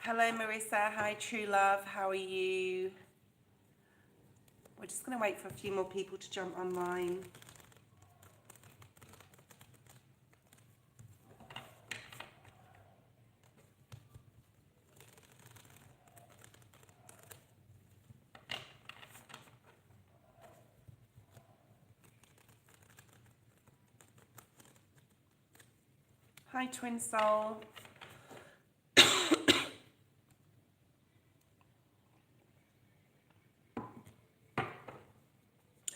Hello, Marissa. Hi, True Love. How are you? We're just going to wait for a few more people to jump online. Hi, Twin Soul.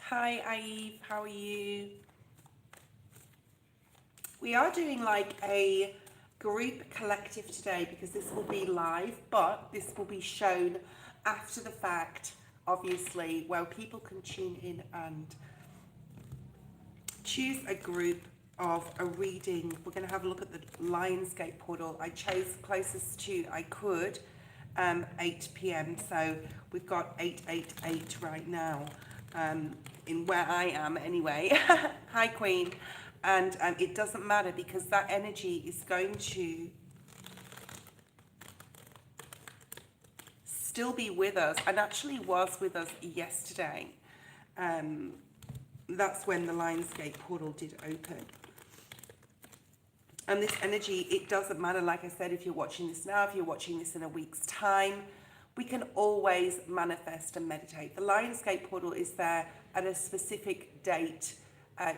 Hi, Aeve. How are you? We are doing like a group collective today because this will be live, but this will be shown after the fact, obviously, where people can tune in and choose a group of a reading. We're going to have a look at the Lionsgate portal. I chose closest to I could 8 p.m. So we've got 888 right now in where I am anyway. Hi, Queen. And it doesn't matter because that energy is going to still be with us and actually was with us yesterday. That's when the Lionsgate portal did open. And this energy, it doesn't matter, like I said, if you're watching this now, if you're watching this in a week's time, we can always manifest and meditate. The Lionsgate portal is there at a specific date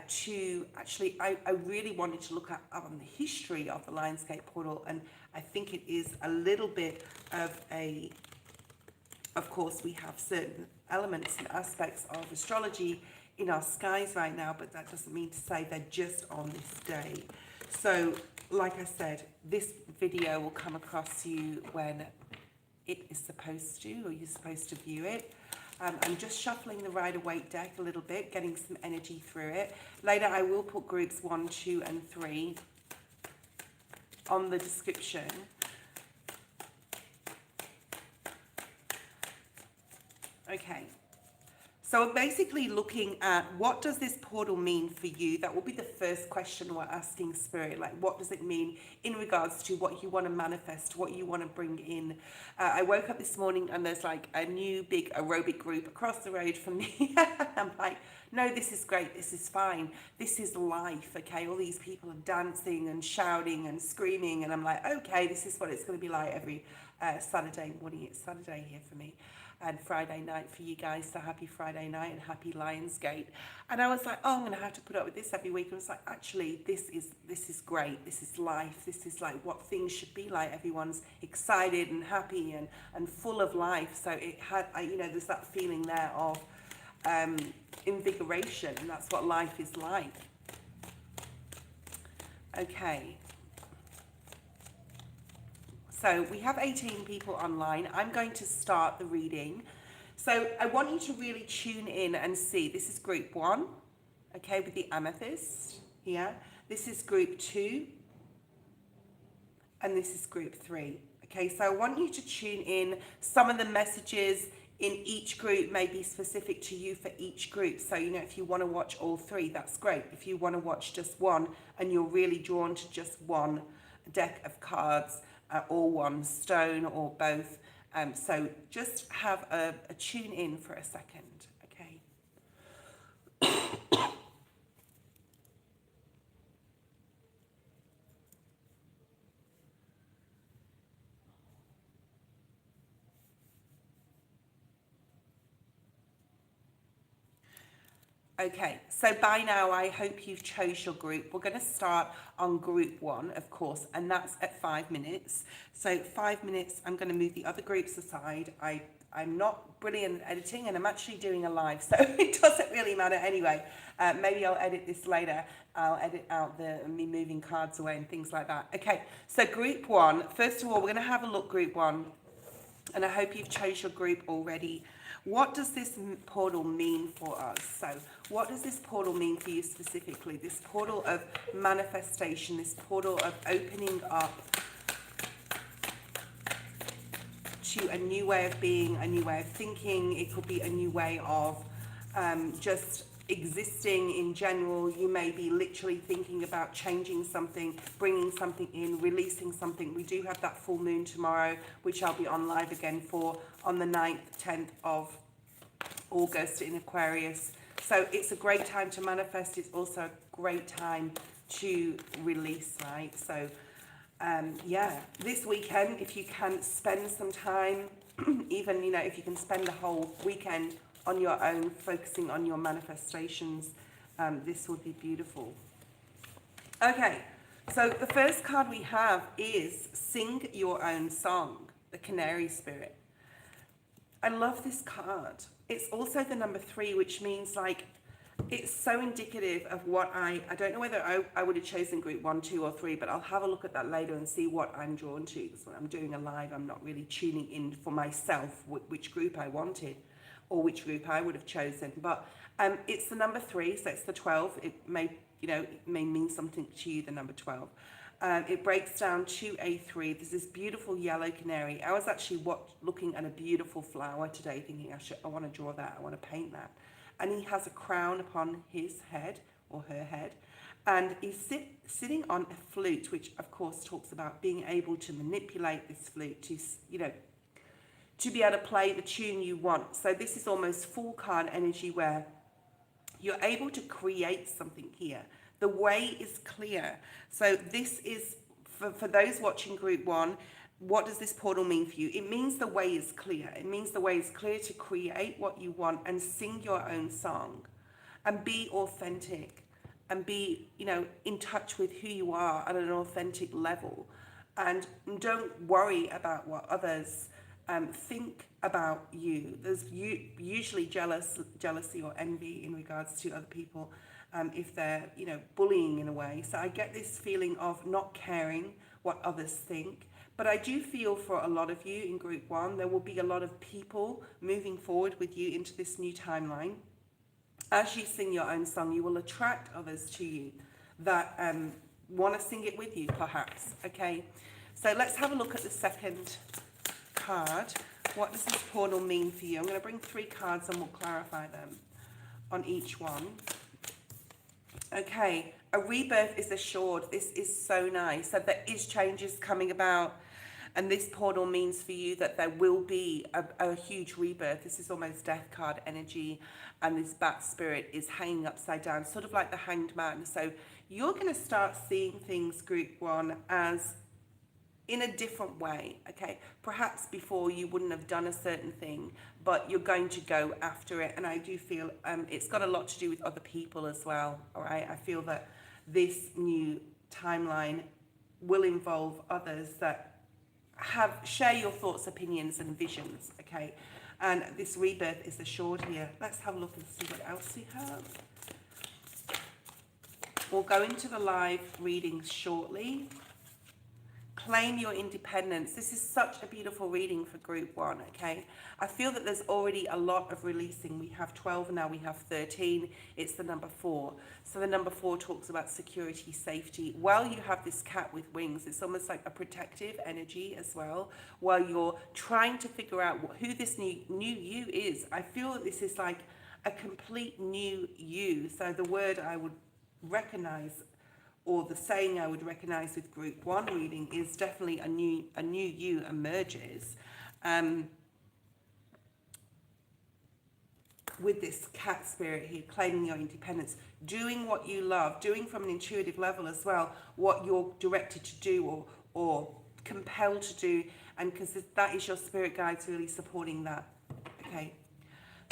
to actually, I really wanted to look at the history of the Lionsgate portal, and I think it is a little bit of a, of course, we have certain elements and aspects of astrology in our skies right now, but that doesn't mean to say they're just on this day. So, like I said, this video will come across you when it is supposed to, or you're supposed to view it. I'm just shuffling the Rider-Waite deck a little bit, getting some energy through it. Later, I will put groups 1, 2, and 3 on the description. Okay. So we're basically looking at what does this portal mean for you? That will be the first question we're asking Spirit. Like, what does it mean in regards to what you want to manifest, what you want to bring in? I woke up this morning and there's like a new big aerobic group across the road from me. I'm like, no, this is great. This is fine. This is life. Okay. All these people are dancing and shouting and screaming. And I'm like, okay, this is what it's going to be like every Saturday morning. It's Saturday here for me. And Friday night for you guys, so happy Friday night and happy Lionsgate. And I was like, oh, I'm gonna have to put up with this every week. And I was like, actually, this is great. This is life. This is like what things should be like. Everyone's excited and happy and full of life. So it had, there's that feeling there of invigoration, and that's what life is like. Okay. So we have 18 people online. I'm going to start the reading. So I want you to really tune in and see. This is group 1, okay, with the amethyst here. This is group 2, and this is group 3. Okay, so I want you to tune in. Some of the messages in each group may be specific to you for each group. So, if you want to watch all 3, that's great. If you want to watch just one and you're really drawn to just one deck of cards, or one stone, or both. So just have a tune in for a second, okay? Okay, so by now I hope you've chose your group. We're going to start on group 1, of course, and that's at 5 minutes. So 5 minutes, I'm going to move the other groups aside. I'm not brilliant at editing, and I'm actually doing a live, so it doesn't really matter anyway. Maybe I'll edit this later. I'll edit out me moving cards away and things like that. Okay, so group 1, first of all, we're going to have a look, group 1, and I hope you've chose your group already. What does this portal mean for us? So what does this portal mean for you specifically? This portal of manifestation, this portal of opening up to a new way of being, a new way of thinking. It could be a new way of just existing in general. You may be literally thinking about changing something, bringing something in, releasing something. We do have that full moon tomorrow, which I'll be on live again for on the 9th, 10th of August in Aquarius. So it's a great time to manifest. It's also a great time to release, right? So yeah, this weekend, if you can spend some time, even, you know, if you can spend the whole weekend on your own, focusing on your manifestations, this would be beautiful. Okay, so the first card we have is Sing Your Own Song, the Canary Spirit. I love this card. It's also the number 3, which means like, it's so indicative of what I don't know whether I would have chosen group 1, 2 or 3, but I'll have a look at that later and see what I'm drawn to. Because when I'm doing a live, I'm not really tuning in for myself which group I wanted or which group I would have chosen. But it's the number 3, so it's the 12. It may, you know, it may mean something to you, the number 12. It breaks down to a 3. There's this beautiful yellow canary. I was actually looking at a beautiful flower today, thinking I want to draw that, I want to paint that. And he has a crown upon his head, or her head, and he's sitting on a flute, which of course talks about being able to manipulate this flute to, you know, to be able to play the tune you want. So this is almost full card energy where you're able to create something here. The way is clear. So this is, for those watching group 1, what does this portal mean for you? It means the way is clear. It means the way is clear to create what you want and sing your own song and be authentic and be, you know, in touch with who you are at an authentic level. And don't worry about what others think about you. There's usually jealousy or envy in regards to other people if they're, you know, bullying in a way. So I get this feeling of not caring what others think. But I do feel for a lot of you in group 1, there will be a lot of people moving forward with you into this new timeline. As you sing your own song, you will attract others to you that want to sing it with you, perhaps. Okay, so let's have a look at the second card. What does this portal mean for you? I'm going to bring 3 cards and we'll clarify them on each one. Okay, a rebirth is assured. This is so nice. So there is changes coming about. And this portal means for you that there will be a huge rebirth. This is almost death card energy. And this bat spirit is hanging upside down, sort of like the Hanged Man. So you're going to start seeing things, group 1, as in a different way, okay? Perhaps before you wouldn't have done a certain thing, but you're going to go after it. And I do feel it's got a lot to do with other people as well, all right? I feel that this new timeline will involve others that share your thoughts, opinions and visions, okay? And this rebirth is assured here. Let's have a look and see what else we have. We'll go into the live readings shortly. Claim your independence. This is such a beautiful reading for group 1, okay? I feel that there's already a lot of releasing. We have 12, now we have 13. It's the number 4. So the number 4 talks about security, safety. While you have this cat with wings, it's almost like a protective energy as well. While you're trying to figure out who this new you is, I feel that this is like a complete new you. So the word I would recognize, or the saying I would recognize with group 1 reading, is definitely a new you emerges. With this cat spirit here, claiming your independence, doing what you love, doing from an intuitive level as well, what you're directed to do or compelled to do, and because that is your spirit guides really supporting that. Okay.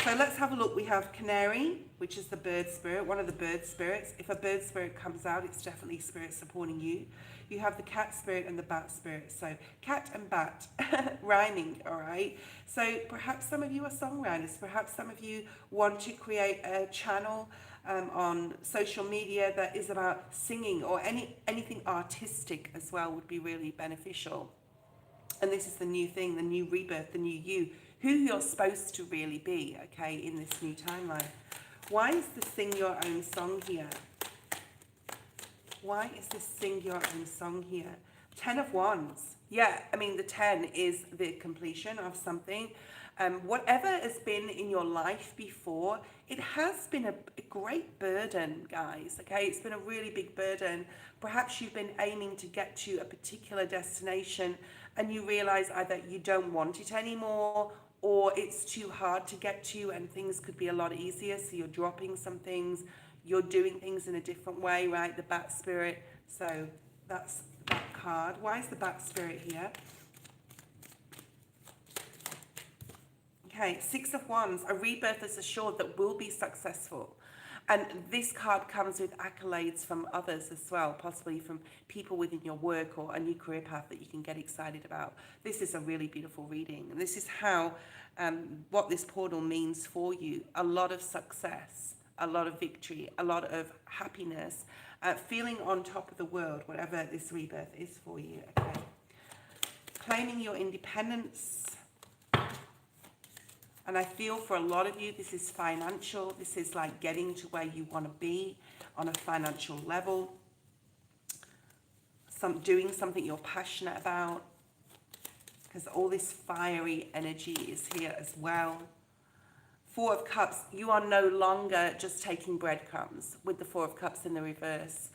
So let's have a look. We have Canary, which is the bird spirit, one of the bird spirits. If a bird spirit comes out, it's definitely spirit supporting you. You have the cat spirit and the bat spirit. So cat and bat, rhyming, all right? So perhaps some of you are songwriters. Perhaps some of you want to create a channel on social media that is about singing, or anything artistic as well would be really beneficial. And this is the new thing, the new rebirth, the new you, who you're supposed to really be, okay, in this new timeline. Why is this sing your own song here? Why is this sing your own song here? 10 of Wands. Yeah, I mean, the 10 is the completion of something. Whatever has been in your life before, it has been a great burden, guys, okay? It's been a really big burden. Perhaps you've been aiming to get to a particular destination and you realize either you don't want it anymore or it's too hard to get to and things could be a lot easier. So you're dropping some things, you're doing things in a different way, right? The Bat Spirit. So that's that card. Why is the Bat Spirit here? Okay, Six of Wands, a rebirth is assured that will be successful. And this card comes with accolades from others as well, possibly from people within your work or a new career path that you can get excited about. This is a really beautiful reading. And this is how, what this portal means for you. A lot of success, a lot of victory, a lot of happiness, feeling on top of the world, whatever this rebirth is for you. Okay. Claiming your independence. And I feel for a lot of you, this is financial. This is like getting to where you want to be on a financial level. Doing something you're passionate about. Because all this fiery energy is here as well. Four of Cups, you are no longer just taking breadcrumbs with the Four of Cups in the reverse.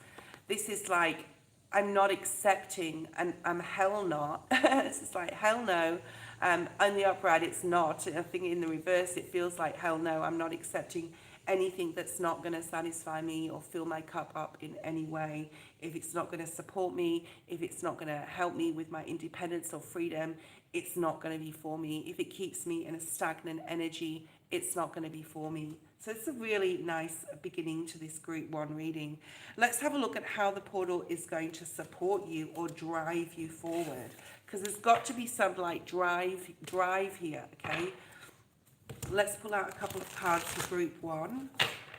This is like, I'm not accepting, and I'm hell not. This is like, hell no. On the upright, it's not. I think in the reverse, it feels like, hell no, I'm not accepting anything that's not going to satisfy me or fill my cup up in any way. If it's not going to support me, if it's not going to help me with my independence or freedom, it's not going to be for me. If it keeps me in a stagnant energy, it's not going to be for me. So it's a really nice beginning to this group one reading. Let's have a look at how the portal is going to support you or drive you forward. Because there's got to be some like drive here, okay? Let's pull out a couple of cards for group one.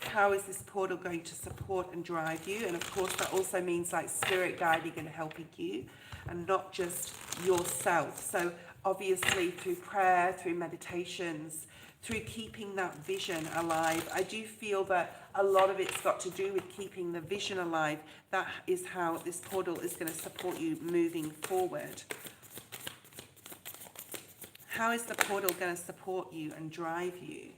How is this portal going to support and drive you? And of course that also means like spirit guiding and helping you and not just yourself. So obviously through prayer, through meditations, through keeping that vision alive. I do feel that a lot of it's got to do with keeping the vision alive. That is how this portal is going to support you moving forward. How is the portal going to support you and drive you?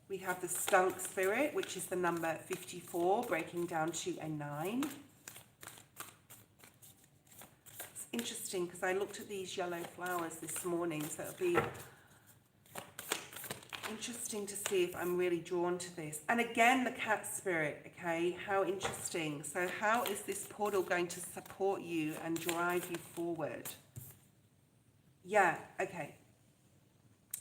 We have the Skunk Spirit, which is the number 54, breaking down to a 9. It's interesting because I looked at these yellow flowers this morning, so it'll be interesting to see if I'm really drawn to this. And again, the Cat Spirit, okay? How interesting. So how is this portal going to support you and drive you forward? Yeah, okay.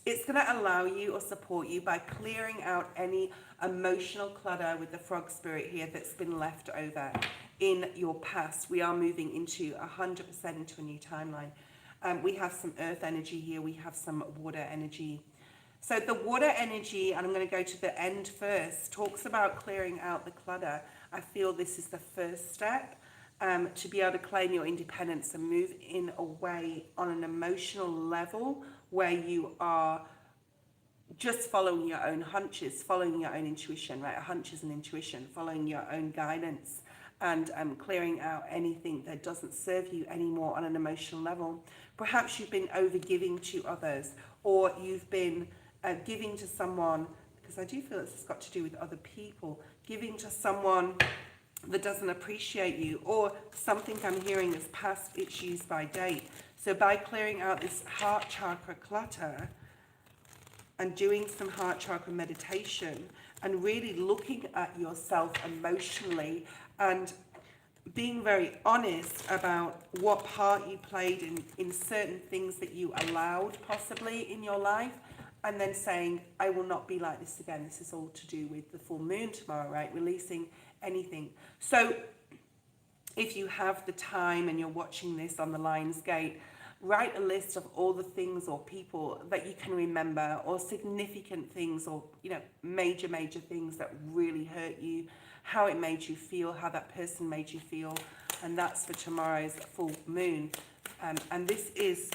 It's going to allow you or support you by clearing out any emotional clutter with the Frog Spirit here that's been left over in your past. We are moving into 100% into a new timeline. We have some earth energy here. We have some water energy. So the water energy, and I'm going to go to the end first, talks about clearing out the clutter. I feel this is the first step to be able to claim your independence and move in a way on an emotional level where you are just following your own hunches, following your own intuition, right? Hunches and intuition, following your own guidance and clearing out anything that doesn't serve you anymore on an emotional level. Perhaps you've been over-giving to others, or you've been giving to someone, because I do feel it's got to do with other people, giving to someone that doesn't appreciate you, or something I'm hearing is past its use by date. So by clearing out this heart chakra clutter and doing some heart chakra meditation and really looking at yourself emotionally and being very honest about what part you played in certain things that you allowed possibly in your life, and then saying, I will not be like this again. This is all to do with the full moon tomorrow, right? Releasing anything. So if you have the time and you're watching this on the Lion's Gate, write a list of all the things or people that you can remember, or significant things, or major things that really hurt you, how it made you feel, how that person made you feel. And that's for tomorrow's full moon. And this is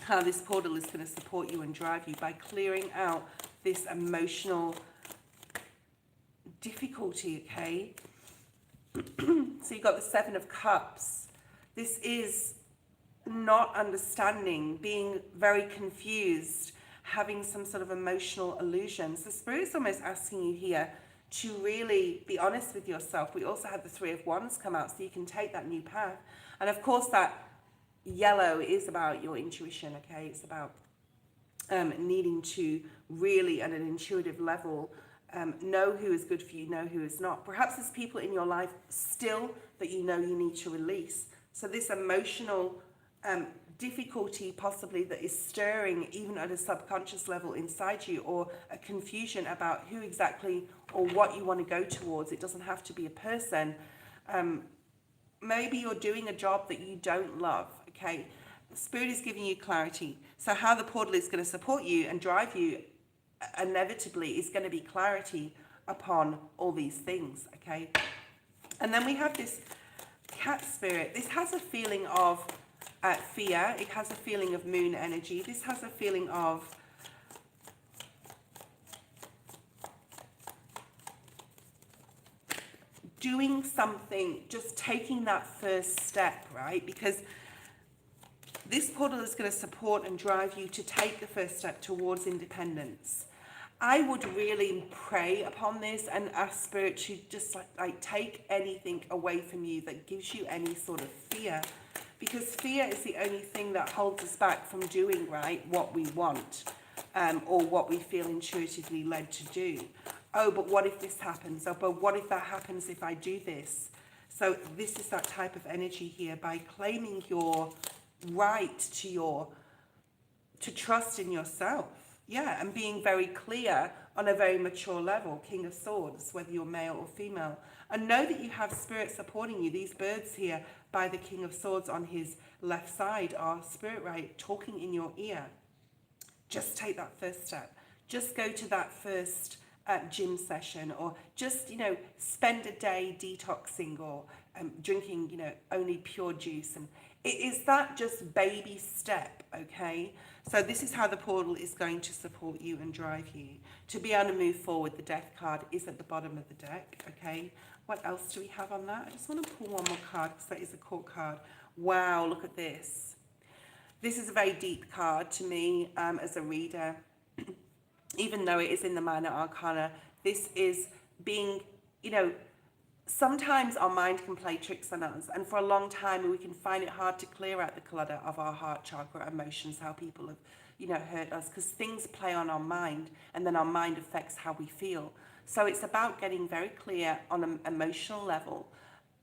how this portal is going to support you and drive you, by clearing out this emotional difficulty, okay? So you've got the Seven of Cups. This is not understanding, being very confused, having some sort of emotional illusions. The Spirit's almost asking you here to really be honest with yourself. We also have the Three of Wands come out, so you can take that new path. And of course, that yellow is about your intuition, okay? It's about needing to really, at an intuitive level, know who is good for you, know who is not. Perhaps there's people in your life still that you know you need to release. So this emotional difficulty possibly that is stirring even at a subconscious level inside you, or a confusion about who exactly or what you want to go towards. It doesn't have to be a person. Maybe you're doing a job that you don't love, okay? Spirit is giving you clarity. So how the portal is going to support you and drive you inevitably is going to be clarity upon all these things, okay? And then we have this cat spirit. This has a feeling of fear. It has a feeling of moon energy. This has a feeling of doing something, just taking that first step, right? Because this portal is going to support and drive you to take the first step towards independence. I would really pray upon this and ask Spirit to just like take anything away from you that gives you any sort of fear. Because fear is the only thing that holds us back from doing right what we want, or what we feel intuitively led to do. Oh, but what if this happens? Oh, but what if that happens if I do this? So this is that type of energy here, by claiming your right to trust in yourself. Yeah, and being very clear on a very mature level, King of Swords, whether you're male or female. And know that you have Spirit supporting you. These birds here by the King of Swords on his left side are Spirit, right, talking in your ear. Just take that first step. Just go to that first gym session, or just, spend a day detoxing, or drinking, only pure juice. And it is that just baby step, okay? So this is how the portal is going to support you and drive you to be able to move forward. The Death card is at the bottom of the deck, okay? What else do we have on that? I just want to pull one more card because that is a court card. Wow, look at this. This is a very deep card to me as a reader. Even though it is in the Minor Arcana, this is being, sometimes our mind can play tricks on us, and for a long time we can find it hard to clear out the clutter of our heart chakra emotions, how people have, hurt us, because things play on our mind, and then our mind affects how we feel. So it's about getting very clear on an emotional level,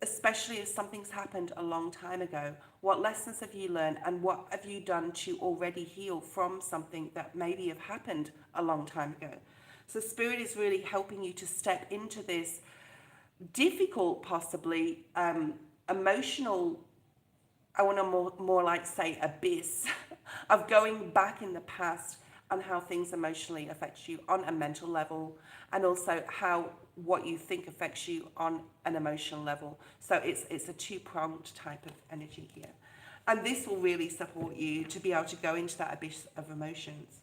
especially if something's happened a long time ago. What lessons have you learned, and what have you done to already heal from something that maybe have happened a long time ago? So Spirit is really helping you to step into this difficult, possibly emotional, I want to more like say abyss of going back in the past and how things emotionally affect you on a mental level, and also how what you think affects you on an emotional level. So it's a two-pronged type of energy here. And this will really support you to be able to go into that abyss of emotions.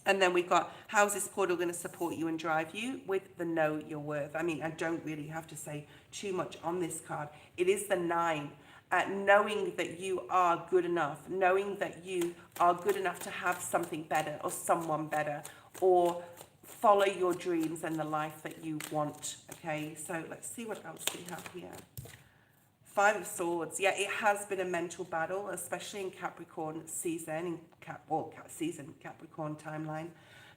And then we've got, how's this portal going to support you and drive you? With the know your worth. I mean, I don't really have to say too much on this card. It is the 9. Knowing that you are good enough, knowing that you are good enough to have something better or someone better, or follow your dreams and the life that you want. Okay, so let's see what else we have here. 5 of Swords. Yeah, it has been a mental battle, especially in Capricorn season, Capricorn timeline.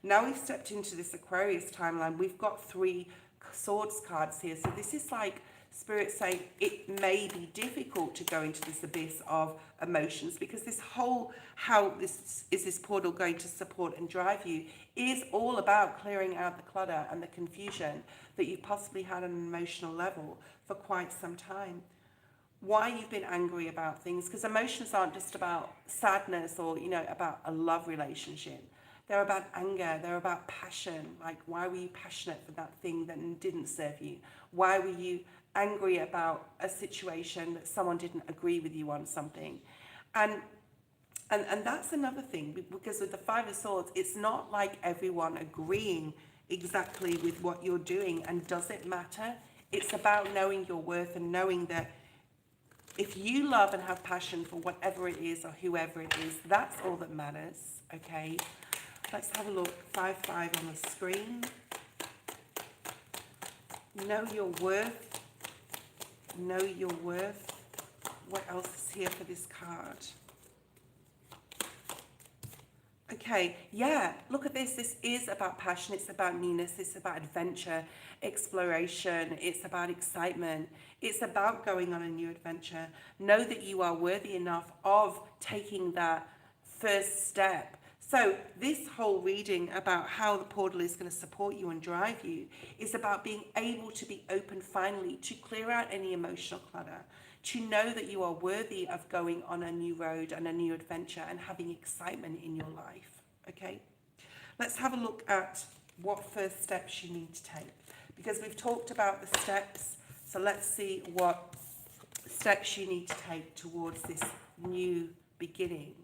Now we've stepped into this Aquarius timeline. We've got 3 Swords cards here. So this is like Spirit saying it may be difficult to go into this abyss of emotions, because this whole, how this is this portal going to support and drive you, is all about clearing out the clutter and the confusion that you've possibly had on an emotional level for quite some time. Why you've been angry about things, because emotions aren't just about sadness or, about a love relationship. They're about anger, they're about passion. Like, why were you passionate for that thing that didn't serve you? Why were you angry about a situation that someone didn't agree with you on something? And that's another thing, because with the 5 of Swords, it's not like everyone agreeing exactly with what you're doing. And does it matter? It's about knowing your worth and knowing that If you love and have passion for whatever it is or whoever it is, that's all that matters, okay? Let's have a look. 5-5 on the screen. Know your worth. Know your worth. What else is here for this card? Okay, yeah, look at this. This is about passion. It's about newness. It's about adventure, exploration. It's about excitement. It's about going on a new adventure. Know that you are worthy enough of taking that first step. So this whole reading about how the portal is going to support you and drive you is about being able to be open finally, to clear out any emotional clutter, to know that you are worthy of going on a new road and a new adventure and having excitement in your life, okay? Let's have a look at what first steps you need to take, because we've talked about the steps, so let's see what steps you need to take towards this new beginning.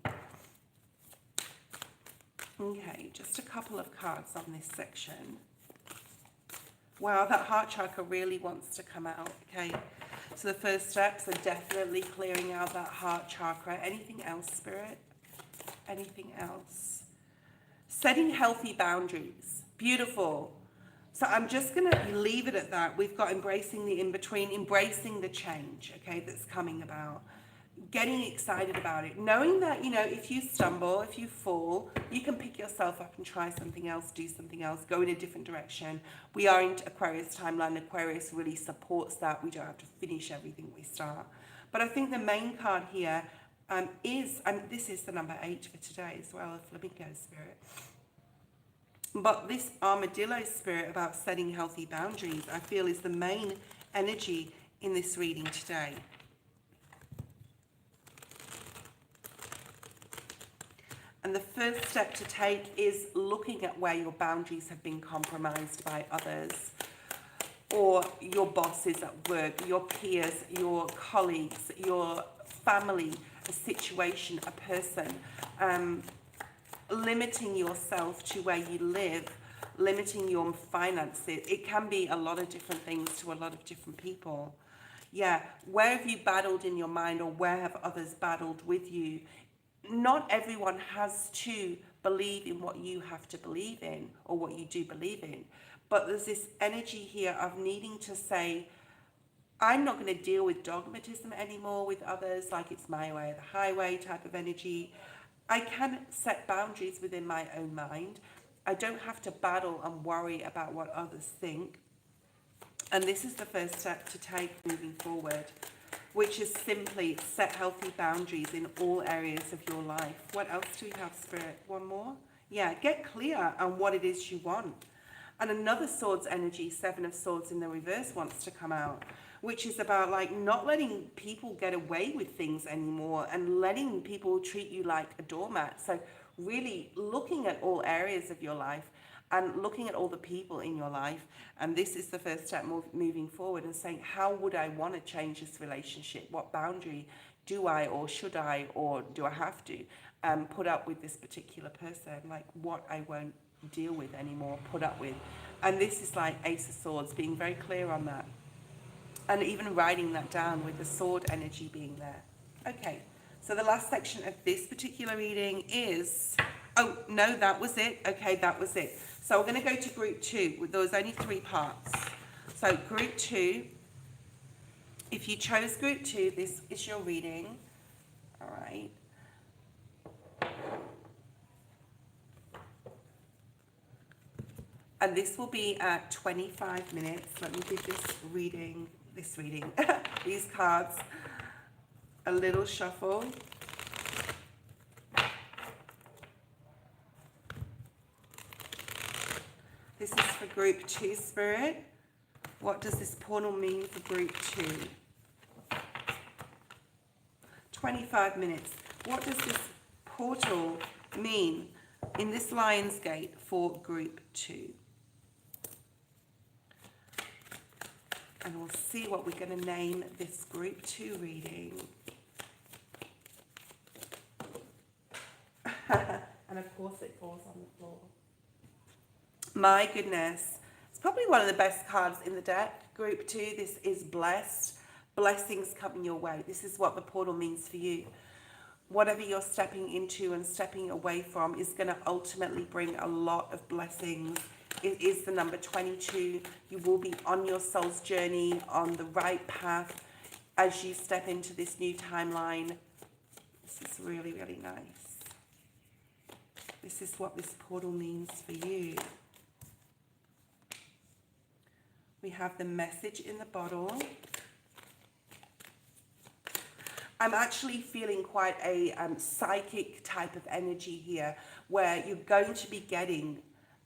Okay, just a couple of cards on this section. Wow, that heart chakra really wants to come out, okay? So the first steps are definitely clearing out that heart chakra. Anything else, Spirit? Anything else? Setting healthy boundaries. Beautiful. So I'm just going to leave it at that. We've got embracing the in-between, embracing the change, okay, that's coming about. Getting excited about it. Knowing that, you know, if you stumble, if you fall, you can pick yourself up and try something else, do something else, go in a different direction. We are in Aquarius timeline. Aquarius really supports that. We don't have to finish everything we start. But I think the main card here is, and this is the number 8 for today as well, a flamingo spirit. But this armadillo spirit about setting healthy boundaries, I feel, is the main energy in this reading today. And the first step to take is looking at where your boundaries have been compromised by others, or your bosses at work, your peers, your colleagues, your family, a situation, a person. Limiting yourself to where you live, limiting your finances. It can be a lot of different things to a lot of different people. Yeah, where have you battled in your mind, or where have others battled with you? Not everyone has to believe in what you have to believe in or what you do believe in. But there's this energy here of needing to say, I'm not going to deal with dogmatism anymore with others, like it's my way or the highway type of energy. I can set boundaries within my own mind. I don't have to battle and worry about what others think. And this is the first step to take moving forward, which is simply set healthy boundaries in all areas of your life. What else do we have, Spirit? One more? Yeah, get clear on what it is you want. And another swords energy, 7 of swords in the reverse, wants to come out, which is about like not letting people get away with things anymore and letting people treat you like a doormat. So really looking at all areas of your life and looking at all the people in your life. And this is the first step moving forward and saying, how would I want to change this relationship? What boundary do I, or should I, or do I have to put up with this particular person? Like what I won't deal with anymore, put up with. And this is like Ace of Swords, being very clear on that. And even writing that down with the sword energy being there. Okay, so the last section of this particular reading is, oh, no, that was it. Okay, that was it. So we're going to go to group 2. There was only 3 parts. So group 2, if you chose group 2, this is your reading. All right. And this will be at 25 minutes. Let me give these cards a little shuffle. This is for group 2, Spirit. What does this portal mean for group 2? 25 minutes. What does this portal mean in this Lion's Gate for group 2? And we'll see what we're going to name this group 2 reading. And of course it falls on the floor. My goodness. It's probably one of the best cards in the deck. Group 2, this is blessed, blessings coming your way. This is what the portal means for you. Whatever you're stepping into and stepping away from is going to ultimately bring a lot of blessings. It is the number 22. You will be on your soul's journey, on the right path as you step into this new timeline. This is really, really nice. This is what this portal means for you. We have the message in the bottle. I'm actually feeling quite a psychic type of energy here, where you're going to be getting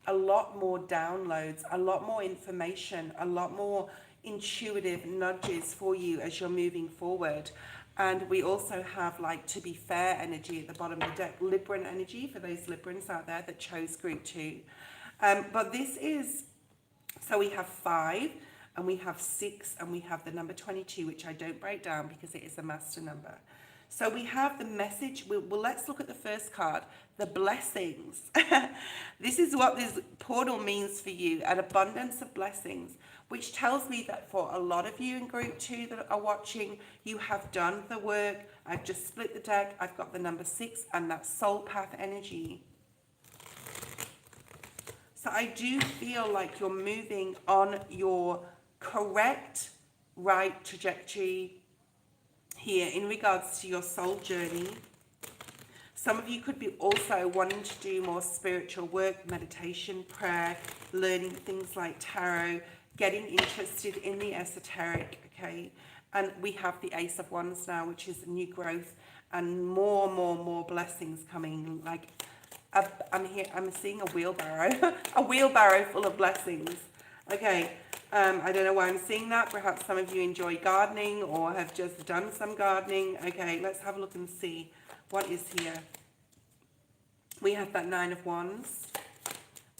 a lot more downloads, a lot more information, a lot more intuitive nudges for you as you're moving forward. And we also have like to be fair energy at the bottom of the deck, Libran energy for those Librans out there that chose group 2. But this is, so we have 5 and we have 6 and we have the number 22, which I don't break down because it is a master number. So we have the message. Well, let's look at the first card, the blessings. This is what this portal means for you, an abundance of blessings, which tells me that for a lot of you in group 2 that are watching, you have done the work. I've just split the deck. I've got the number 6 and that soul path energy. So I do feel like you're moving on your correct, right trajectory here in regards to your soul journey. Some of you could be also wanting to do more spiritual work, meditation, prayer, learning things like tarot, getting interested in the esoteric, okay? And we have the Ace of Wands now, which is new growth and more blessings coming. Like I'm seeing a wheelbarrow, a wheelbarrow full of blessings. Okay, I don't know why I'm seeing that. Perhaps some of you enjoy gardening or have just done some gardening. Okay, let's have a look and see what is here. We have that 9 of Wands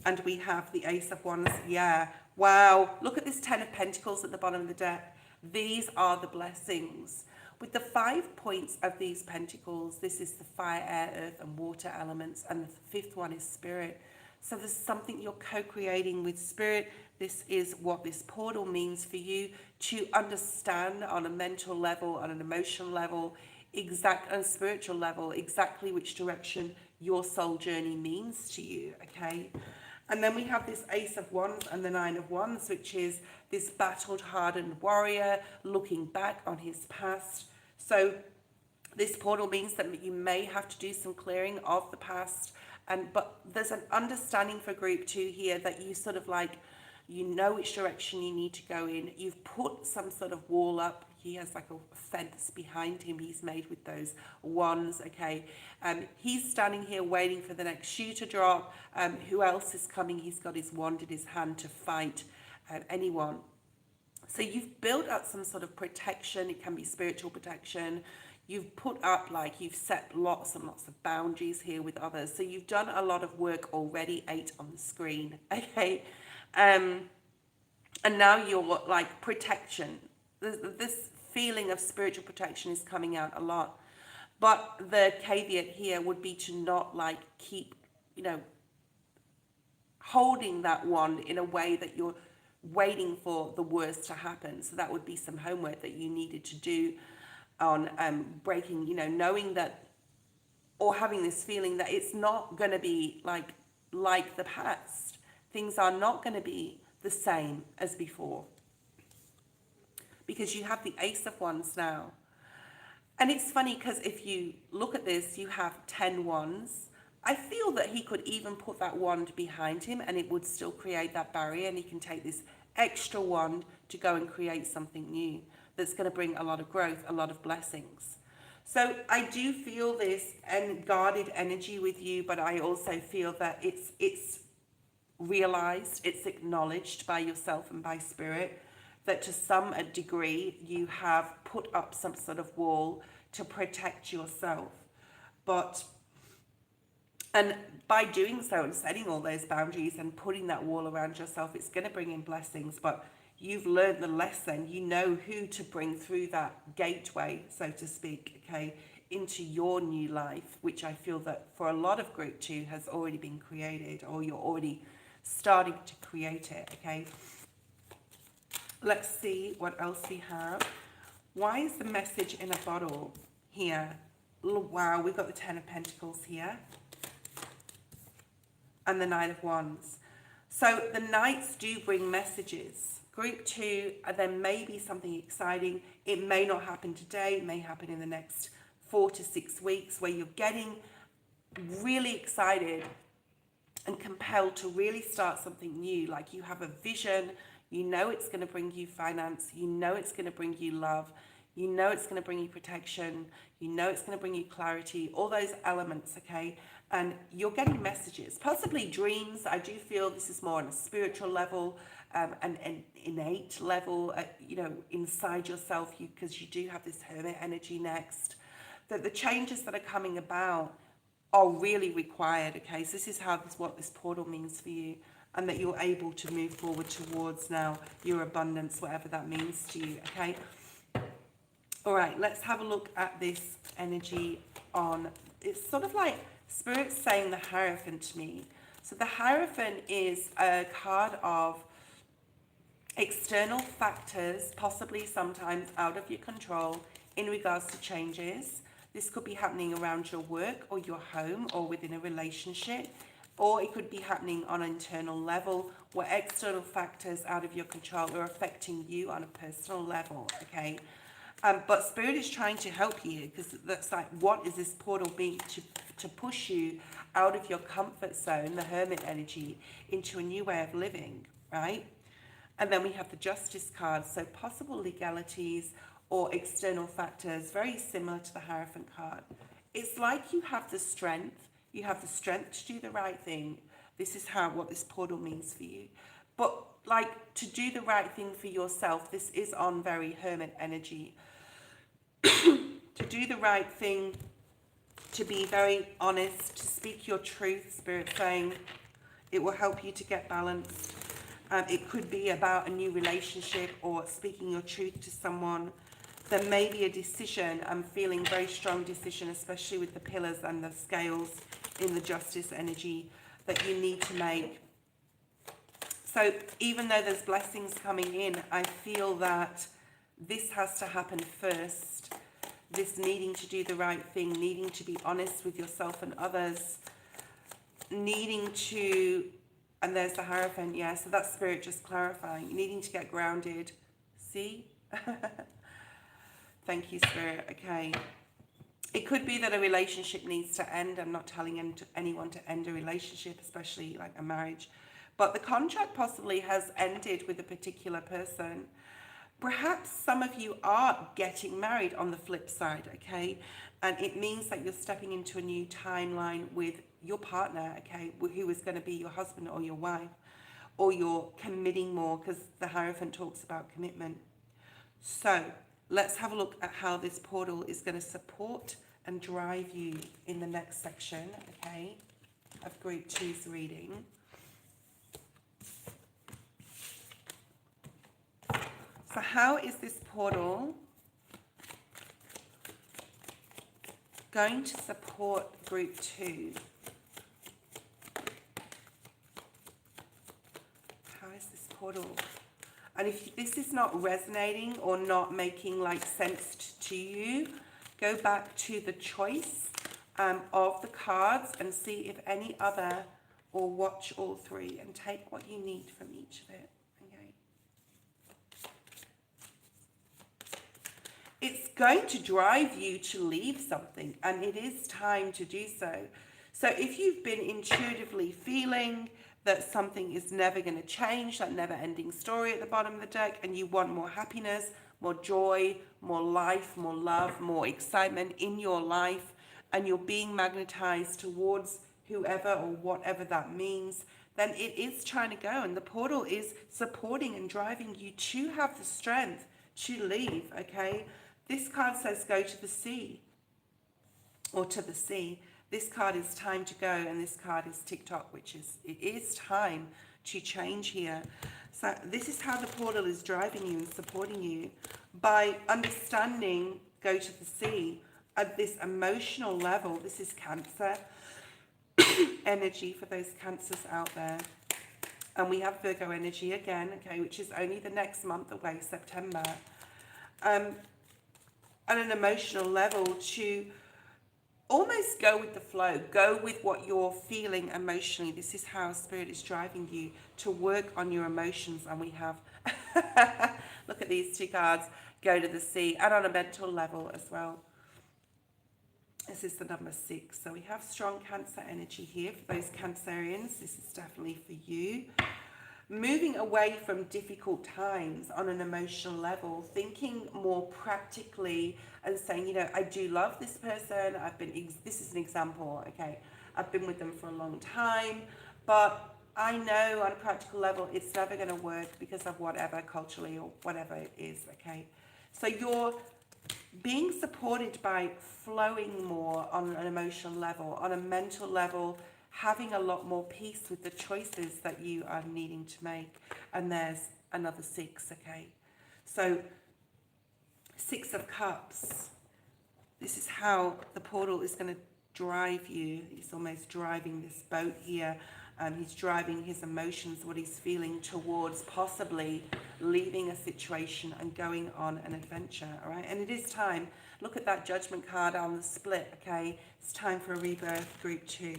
and we have the Ace of Wands. Yeah, wow. Look at this 10 of Pentacles at the bottom of the deck. These are the blessings. With the 5 points of these pentacles, this is the fire, air, earth, and water elements, and the 5th one is spirit. So there's something you're co-creating with spirit. This is what this portal means for you to understand on a mental level, on an emotional level, on a spiritual level, exactly which direction your soul journey means to you, okay? And then we have this Ace of Wands and the 9 of Wands, which is this battled, hardened warrior looking back on his past. So this portal means that you may have to do some clearing of the past, but there's an understanding for group 2 here that you sort of like, you know which direction you need to go in. You've put some sort of wall up. He has like a fence behind him he's made with those wands, okay? He's standing here waiting for the next shoe to drop. Who else is coming? He's got his wand in his hand to fight anyone. So you've built up some sort of protection. It can be spiritual protection. You've put up, like, you've set lots and lots of boundaries here with others. So you've done a lot of work already, 8 on the screen, okay? And now you're like protection. This feeling of spiritual protection is coming out a lot. But the caveat here would be to not like keep, holding that wand in a way that you're waiting for the worst to happen. So that would be some homework that you needed to do on breaking, knowing that, or having this feeling that it's not going to be like the past. Things are not going to be the same as before. Because you have the Ace of Wands now. And it's funny because if you look at this, you have 10 wands. I feel that he could even put that wand behind him and it would still create that barrier, and he can take this extra wand to go and create something new that's going to bring a lot of growth, a lot of blessings. So I do feel this and guarded energy with you, but I also feel that it's realized, it's acknowledged by yourself and by spirit that to some degree you have put up some sort of wall to protect yourself. And by doing so and setting all those boundaries and putting that wall around yourself, it's going to bring in blessings. But you've learned the lesson. You know who to bring through that gateway, so to speak, okay, into your new life, which I feel that for a lot of group 2 has already been created, or you're already starting to create it, okay? Let's see what else we have. Why is the message in a bottle here? Wow, we've got the Ten of Pentacles here. And the Knight of Wands. So the Knights do bring messages. Group 2, there may be something exciting. It may not happen today. It may happen in the next 4 to 6 weeks, where you're getting really excited and compelled to really start something new. Like you have a vision, you know it's going to bring you finance, you know it's going to bring you love, you know it's going to bring you protection, you know it's going to bring you clarity, all those elements, okay? And you're getting messages, possibly dreams. I do feel this is more on a spiritual level, an innate level, you know, inside yourself, because you do have this hermit energy next. That the changes that are coming about are really required, okay? So this is what this portal means for you, and that you're able to move forward towards now your abundance, whatever that means to you, okay? All right, let's have a look at this energy on, it's sort of like Spirit's saying the Hierophant to me. So the Hierophant is a card of external factors, possibly sometimes out of your control, in regards to changes. This could be happening around your work or your home or within a relationship, or it could be happening on an internal level where external factors out of your control are affecting you on a personal level, okay? But Spirit is trying to help you, because that's like, what is this portal being to push you out of your comfort zone, the Hermit energy, into a new way of living, right? And then we have the Justice card, so possible legalities or external factors, very similar to the Hierophant card. It's like you have the strength to do the right thing. This is what this portal means for you. But like, to do the right thing for yourself, this is on very Hermit energy. To do the right thing, to be very honest, to speak your truth, Spirit saying, it will help you to get balanced. It could be about a new relationship or speaking your truth to someone. There may be a decision, I'm feeling very strong decision, especially with the pillars and the scales in the Justice energy, that you need to make. So even though there's blessings coming in, I feel that this has to happen first. This needing to do the right thing, needing to be honest with yourself and others, needing to, and there's the Hierophant, yeah, so that's Spirit just clarifying, needing to get grounded. See? Thank you, Spirit. Okay. It could be that a relationship needs to end. I'm not telling anyone to end a relationship, especially like a marriage. But the contract possibly has ended with a particular person. Perhaps some of you are getting married on the flip side, okay? And it means that you're stepping into a new timeline with your partner, okay? Who is going to be your husband or your wife. Or you're committing more, because the Hierophant talks about commitment. So let's have a look at how this portal is going to support and drive you in the next section, okay, of Group 2's reading. So how is this portal going to support Group 2? How is this portal? And if this is not resonating or not making like sense to you, go back to the choice of the cards and see if any other, or watch all three and take what you need from each of it. Okay. It's going to drive you to leave something, and it is time to do so. So if you've been intuitively feeling that something is never going to change, that never-ending story at the bottom of the deck, and you want more happiness, more joy, more life, more love, more excitement in your life, and you're being magnetized towards whoever or whatever that means, then it is trying to go, and the portal is supporting and driving you to have the strength to leave, okay? This card says go to the sea, or to the sea. This card is time to go, and this card is TikTok, which is, it is time to change here. So this is how the portal is driving you and supporting you, by understanding go to the sea at this emotional level. This is Cancer energy for those Cancers out there. And we have Virgo energy again, okay, which is only the next month away, September. on an emotional level to almost go with the flow, go with what you're feeling emotionally. This is how Spirit is driving you to work on your emotions. And we have, look at these two cards, go to the sea, and on a mental level as well. This is the number 6. So we have strong Cancer energy here for those Cancerians. This is definitely for you. Moving away from difficult times on an emotional level, thinking more practically and saying, you know, I do love this person. This is an example, okay? I've been with them for a long time, but I know on a practical level, it's never going to work because of whatever culturally or whatever it is, okay? So you're being supported by flowing more on an emotional level, on a mental level, having a lot more peace with the choices that you are needing to make. And there's another 6, okay? So 6 of Cups. This is how the portal is going to drive you. He's almost driving this boat here. He's driving his emotions, what he's feeling, towards possibly leaving a situation and going on an adventure, all right? And it is time. Look at that Judgment card on the split, okay? It's time for a rebirth, group 2.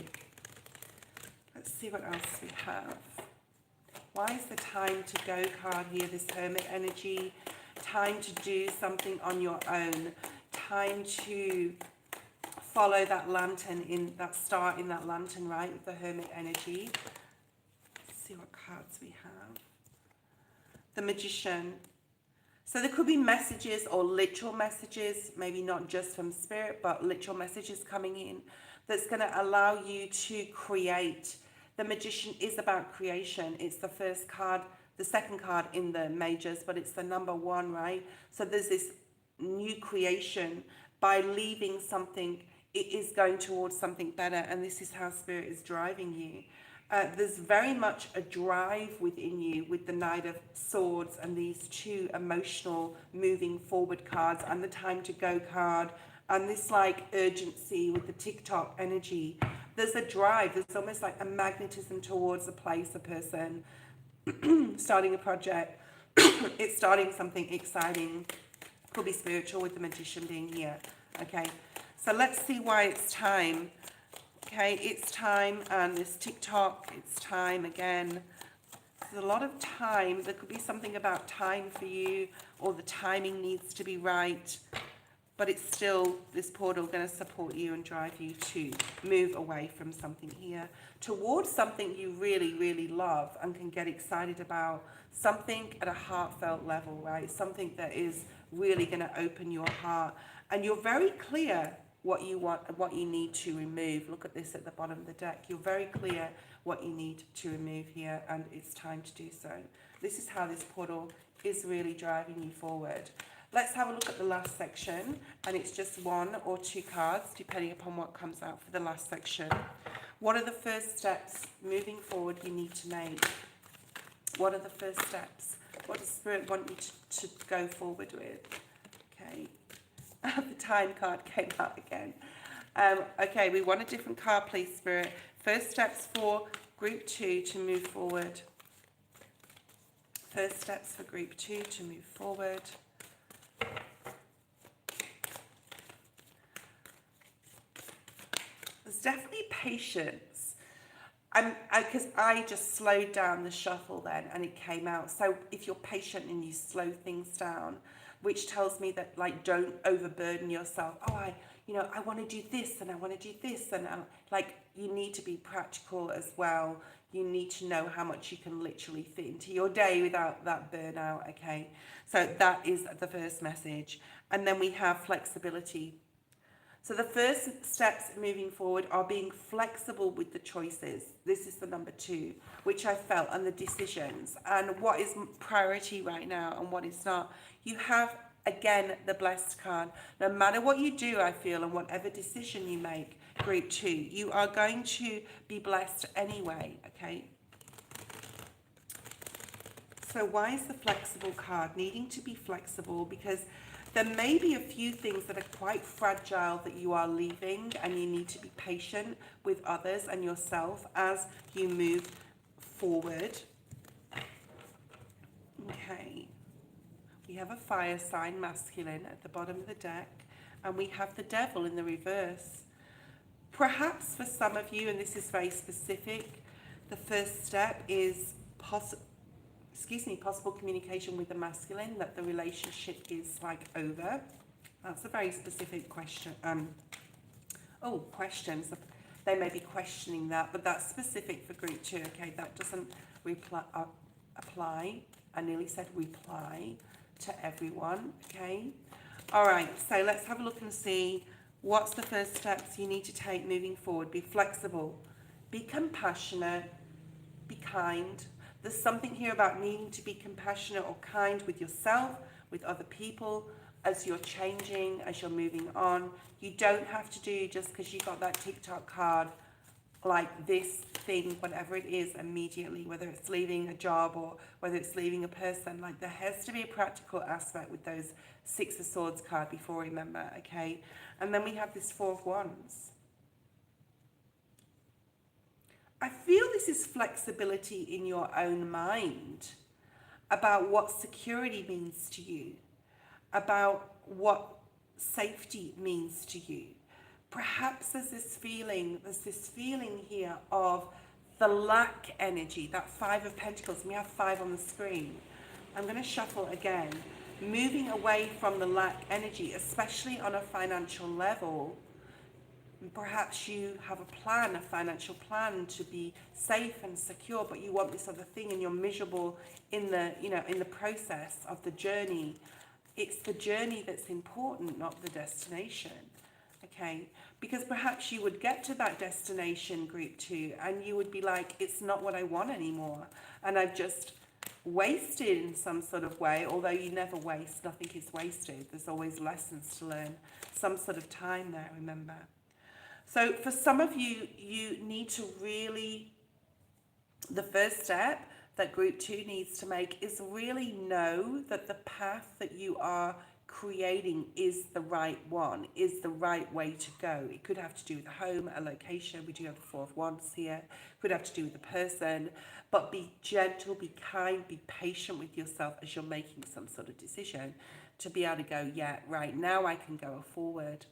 Let's see what else we have. Why is the time to go card here, this Hermit energy? Time to do something on your own. Time to follow that lantern, in that star in that lantern, right, with the Hermit energy. Let's see what cards we have. The Magician. So there could be messages or literal messages, maybe not just from Spirit, but literal messages coming in that's going to allow you to create. The Magician is about creation. It's the first card, the second card in the majors, but it's the number 1, right? So there's this new creation. By leaving something, it is going towards something better, and this is how Spirit is driving you. There's very much a drive within you with the Knight of Swords and these 2 emotional moving forward cards and the time to go card and this like urgency with the TikTok energy. There's a drive. There's almost like a magnetism towards a place, a person, starting a project. It's starting something exciting. Could be spiritual with the Magician being here. Okay, so let's see why it's time. Okay, it's time, and this TikTok, it's time again. There's a lot of time. There could be something about time for you, or the timing needs to be right. But it's still, this portal going to support you and drive you to move away from something here towards something you really, really love and can get excited about. Something at a heartfelt level, right? Something that is really going to open your heart. And you're very clear what you want, what you need to remove. Look at this at the bottom of the deck. You're very clear what you need to remove here, and it's time to do so. This is how this portal is really driving you forward. Let's have a look at the last section, and it's just 1 or 2 cards, depending upon what comes out for the last section. What are the first steps moving forward you need to make? What are the first steps? What does Spirit want you to go forward with? Okay. The time card came out again. Okay, we want a different card, please, Spirit. First steps for group 2 to move forward. First steps for group 2 to move forward. There's definitely patience. Because I just slowed down the shuffle then, and it came out. So if you're patient and you slow things down, which tells me that, like, don't overburden yourself. Oh, I want to do this and I want to do this, and like, you need to be practical as well. You need to know how much you can literally fit into your day without that burnout. Okay, so that is the first message. And then we have flexibility. So the first steps moving forward are being flexible with the choices. This is the number 2, which I felt, and the decisions, and what is priority right now and what is not. You have, again, the blessed card. No matter what you do, I feel, and whatever decision you make, group 2, you are going to be blessed anyway, okay? So why is the flexible card? Needing to be flexible because there may be a few things that are quite fragile that you are leaving, and you need to be patient with others and yourself as you move forward. Okay. We have a fire sign, masculine, at the bottom of the deck. And we have the devil in the reverse. Perhaps for some of you, and this is very specific, the first step is possible communication with the masculine, that the relationship is like over. That's a very specific question. Questions. They may be questioning that, but that's specific for group 2. Okay, that doesn't apply. I nearly said reply to everyone. Okay. All right. So let's have a look and see what's the first steps you need to take moving forward. Be flexible. Be compassionate. Be kind. There's something here about needing to be compassionate or kind with yourself, with other people, as you're changing, as you're moving on. You don't have to do, just because you got that TikTok card, like this thing, whatever it is, immediately, whether it's leaving a job or whether it's leaving a person. Like, there has to be a practical aspect with those 6 of Swords card before, remember, okay? And then we have this 4 of Wands. I feel this is flexibility in your own mind about what security means to you, about what safety means to you. Perhaps there's this feeling here of the lack energy, that 5 of Pentacles, and we have 5 on the screen. I'm going to shuffle again, moving away from the lack energy, especially on a financial level. Perhaps you have a financial plan to be safe and secure, but you want this other thing and you're miserable in the process of the journey. It's the journey that's important, not the destination. Okay, because perhaps you would get to that destination, group 2, and you would be like, it's not what I want anymore. And I've just wasted in some sort of way, although you never waste, nothing is wasted. There's always lessons to learn, some sort of time there, remember. So for some of you, you need to really, the first step that group 2 needs to make is really know that the path that you are creating is the right one, is the right way to go. It could have to do with a home, a location. We do have the 4 of Wands here. It could have to do with a person. But be gentle, be kind, be patient with yourself as you're making some sort of decision to be able to go, yeah, right, now I can go forward.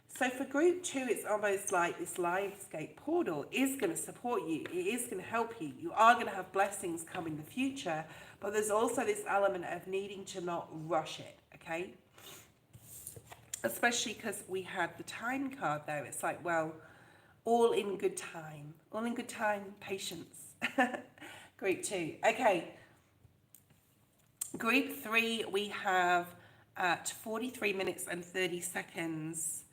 So for group 2, it's almost like this Lionsgate portal is going to support you. It is going to help you. You are going to have blessings come in the future, but there's also this element of needing to not rush it, okay? Especially because we had the time card there. It's like, well, all in good time. All in good time, patience. Group 2. Okay. Group 3, we have at 43 minutes and 30 seconds.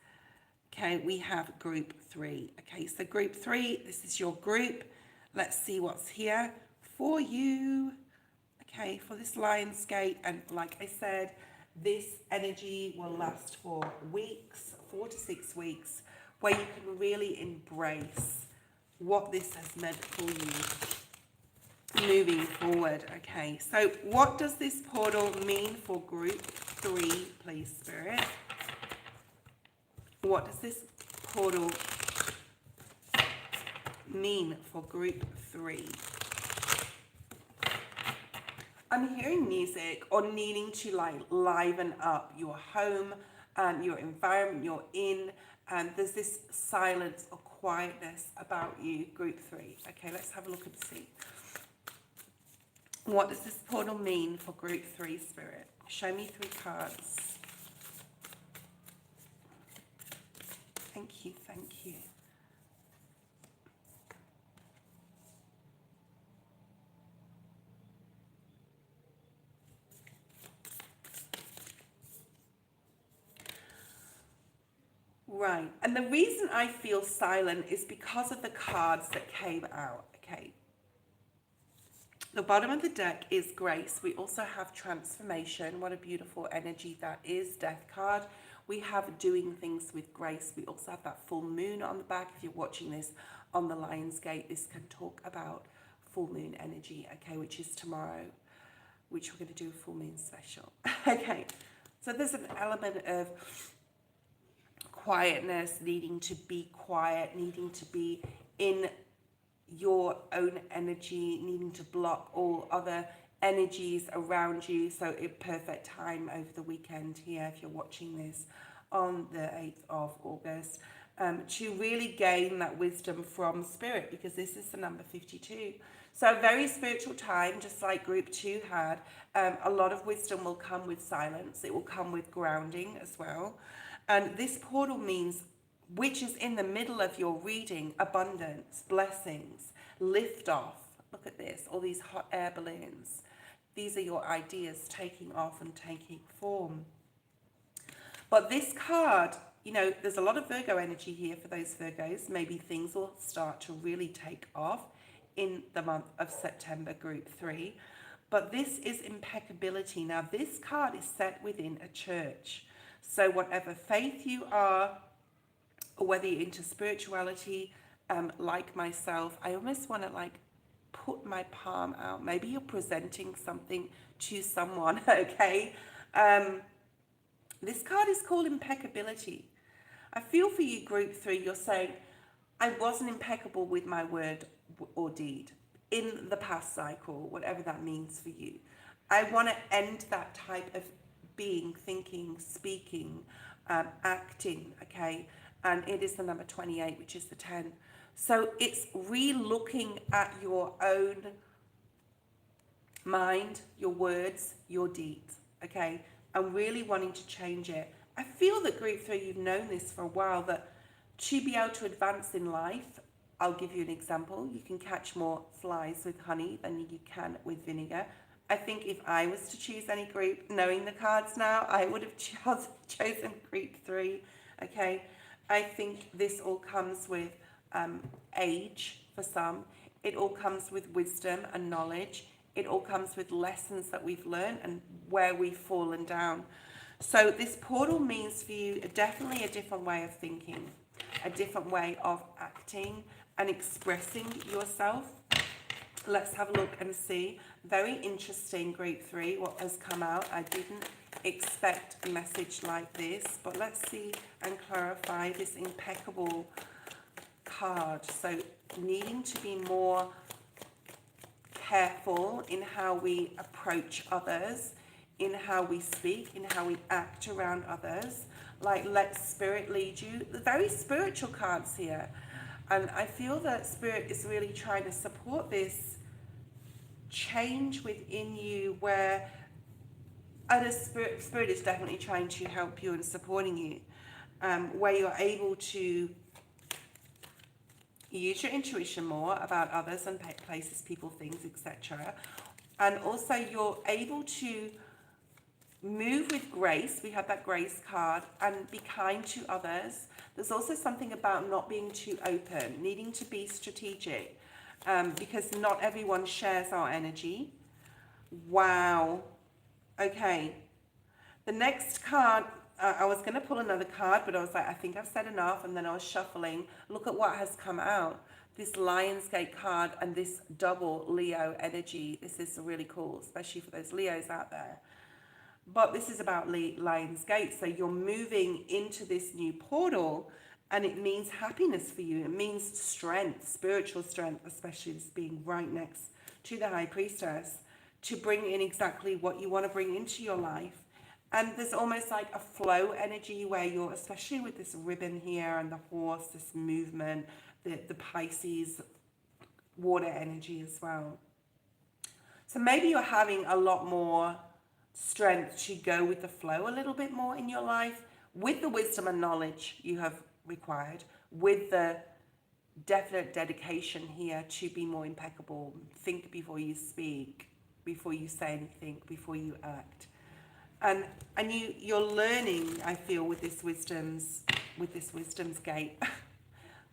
Okay, we have group 3. Okay, so group 3, this is your group. Let's see what's here for you. Okay, for this Lionsgate. And like I said, this energy will last for weeks, 4 to 6 weeks, where you can really embrace what this has meant for you moving forward. Okay, so what does this portal mean for group 3, please, Spirit? What does this portal mean for group 3? I'm hearing music or needing to like liven up your home and your environment you're in, and there's this silence or quietness about you, group 3. Okay, let's have a look and see. What does this portal mean for group 3, Spirit? Show me 3 cards. Thank you, thank you. Right, and the reason I feel silent is because of the cards that came out, okay? The bottom of the deck is grace. We also have transformation. What a beautiful energy that is. Death card. We have doing things with grace. We also have that full moon on the back. If you're watching this on the Lionsgate, this can talk about full moon energy, okay, which is tomorrow, which we're going to do a full moon special. Okay, so there's an element of quietness, needing to be quiet, needing to be in your own energy, needing to block all other energies around you. So a perfect time over the weekend here if you're watching this on the 8th of August, to really gain that wisdom from spirit, because this is the number 52. So a very spiritual time, just like group 2 had. A lot of wisdom will come with silence. It will come with grounding as well. And this portal means, which is in the middle of your reading, abundance, blessings, lift off. Look at this, all these hot air balloons. These are your ideas taking off and taking form. But this card, you know, there's a lot of Virgo energy here for those Virgos. Maybe things will start to really take off in the month of September, group 3. But this is impeccability. Now, this card is set within a church. So whatever faith you are, or whether you're into spirituality, like myself, I almost want to like put my palm out. Maybe you're presenting something to someone, okay? This card is called impeccability. I feel for you, group 3, you're saying, I wasn't impeccable with my word or deed in the past cycle, whatever that means for you. I want to end that type of being, thinking, speaking, acting, okay? And it is the number 28, which is the 10. So it's re-looking at your own mind, your words, your deeds, okay? And really wanting to change it. I feel that group 3, you've known this for a while, that to be able to advance in life, I'll give you an example. You can catch more flies with honey than you can with vinegar. I think if I was to choose any group, knowing the cards now, I would have chosen group 3, okay? I think this all comes with age for some. It all comes with wisdom and knowledge. It all comes with lessons that we've learned and where we've fallen down. So this portal means for you definitely a different way of thinking, a different way of acting and expressing yourself. Let's have a look and see. Very interesting, group 3, what has come out. I didn't expect a message like this, but let's see and clarify this impeccable card. So needing to be more careful in how we approach others, in how we speak, in how we act around others. Like, let spirit lead you. The very spiritual cards here. And I feel that spirit is really trying to support this change within you, where other spirit is definitely trying to help you and supporting you, where you're able to use your intuition more about others and places, people, things, etc. And also you're able to move with grace. We have that grace card, and be kind to others. There's also something about not being too open, needing to be strategic, because not everyone shares our energy. Wow. Okay. The next card, I was going to pull another card, but I was like, I think I've said enough. And then I was shuffling. Look at what has come out. This Lionsgate card and this double Leo energy. This is really cool, especially for those Leos out there. But this is about Lionsgate. So you're moving into this new portal, and it means happiness for you. It means strength, spiritual strength, especially this being right next to the High Priestess, to bring in exactly what you want to bring into your life. And there's almost like a flow energy where you're, especially with this ribbon here and the horse, this movement, the Pisces water energy as well. So maybe you're having a lot more strength to go with the flow a little bit more in your life, with the wisdom and knowledge you have required, with the definite dedication here to be more impeccable. Think before you speak, before you say anything, before you act. And you're learning, I feel, with this wisdom's gate,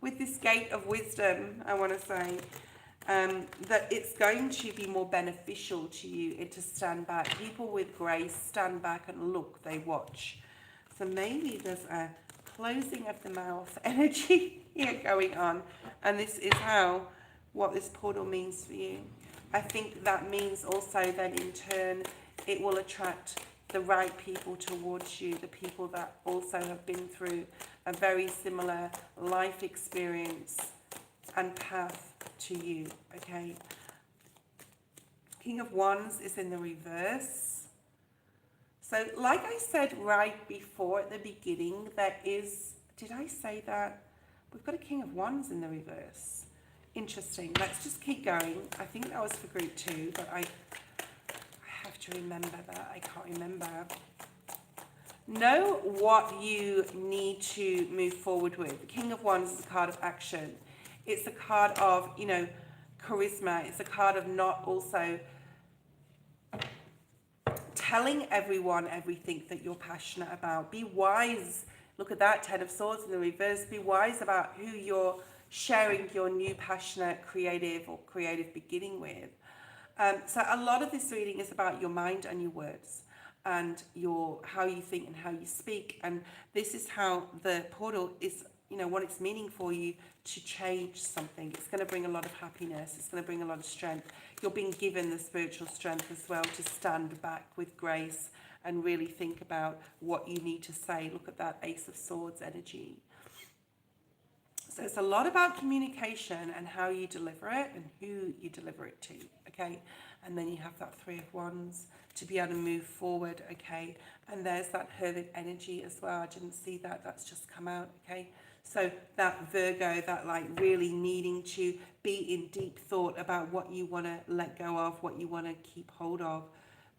with this gate of wisdom, I want to say, that it's going to be more beneficial to you to stand back. People with grace stand back and look, they watch. So maybe there's a closing of the mouth energy here going on. And this is what this portal means for you. I think that means also then in turn, it will attract the right people towards you, the people that also have been through a very similar life experience and path to you, okay? King of Wands is in the reverse. So like I said right before at the beginning, there is, did I say that? We've got a King of Wands in the reverse. Interesting. Let's just keep going. I think that was for group 2, but I have to remember that. I can't remember. Know what you need to move forward with. The King of Wands is a card of action. It's a card of, you know, charisma. It's a card of not also telling everyone everything that you're passionate about. Be wise. Look at that, 10 of Swords in the reverse. Be wise about who you're sharing your new passionate creative beginning with. So a lot of this reading is about your mind and your words and your how you think and how you speak. And this is how the portal is, you know, what it's meaning for you to change something. It's going to bring a lot of happiness. It's going to bring a lot of strength. You're being given the spiritual strength as well to stand back with grace and really think about what you need to say. Look at that Ace of Swords energy. So it's a lot about communication and how you deliver it and who you deliver it to, okay? And then you have that Three of Wands to be able to move forward, okay? And there's that Hermit energy as well. I didn't see that. That's just come out, okay? So that Virgo, that like really needing to be in deep thought about what you want to let go of, what you want to keep hold of.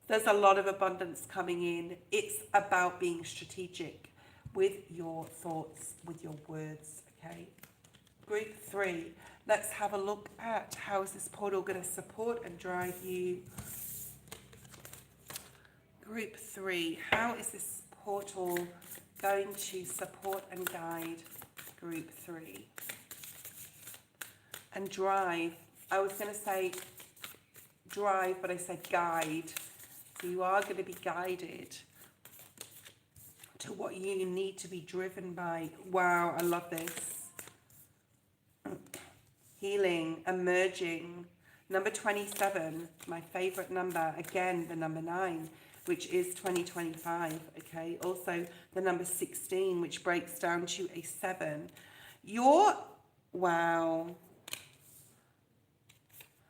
There's a lot of abundance coming in. It's about being strategic with your thoughts, with your words, okay? Group 3, let's have a look at how is this portal going to support and drive you. Group 3, how is this portal going to support and guide Group 3? And drive, I was going to say drive, but I said guide. So you are going to be guided to what you need to be driven by. Wow, I love this. Healing, emerging. Number 27, my favorite number. Again, the number 9, which is 2025. Okay. Also, the number 16, which breaks down to a 7. Wow.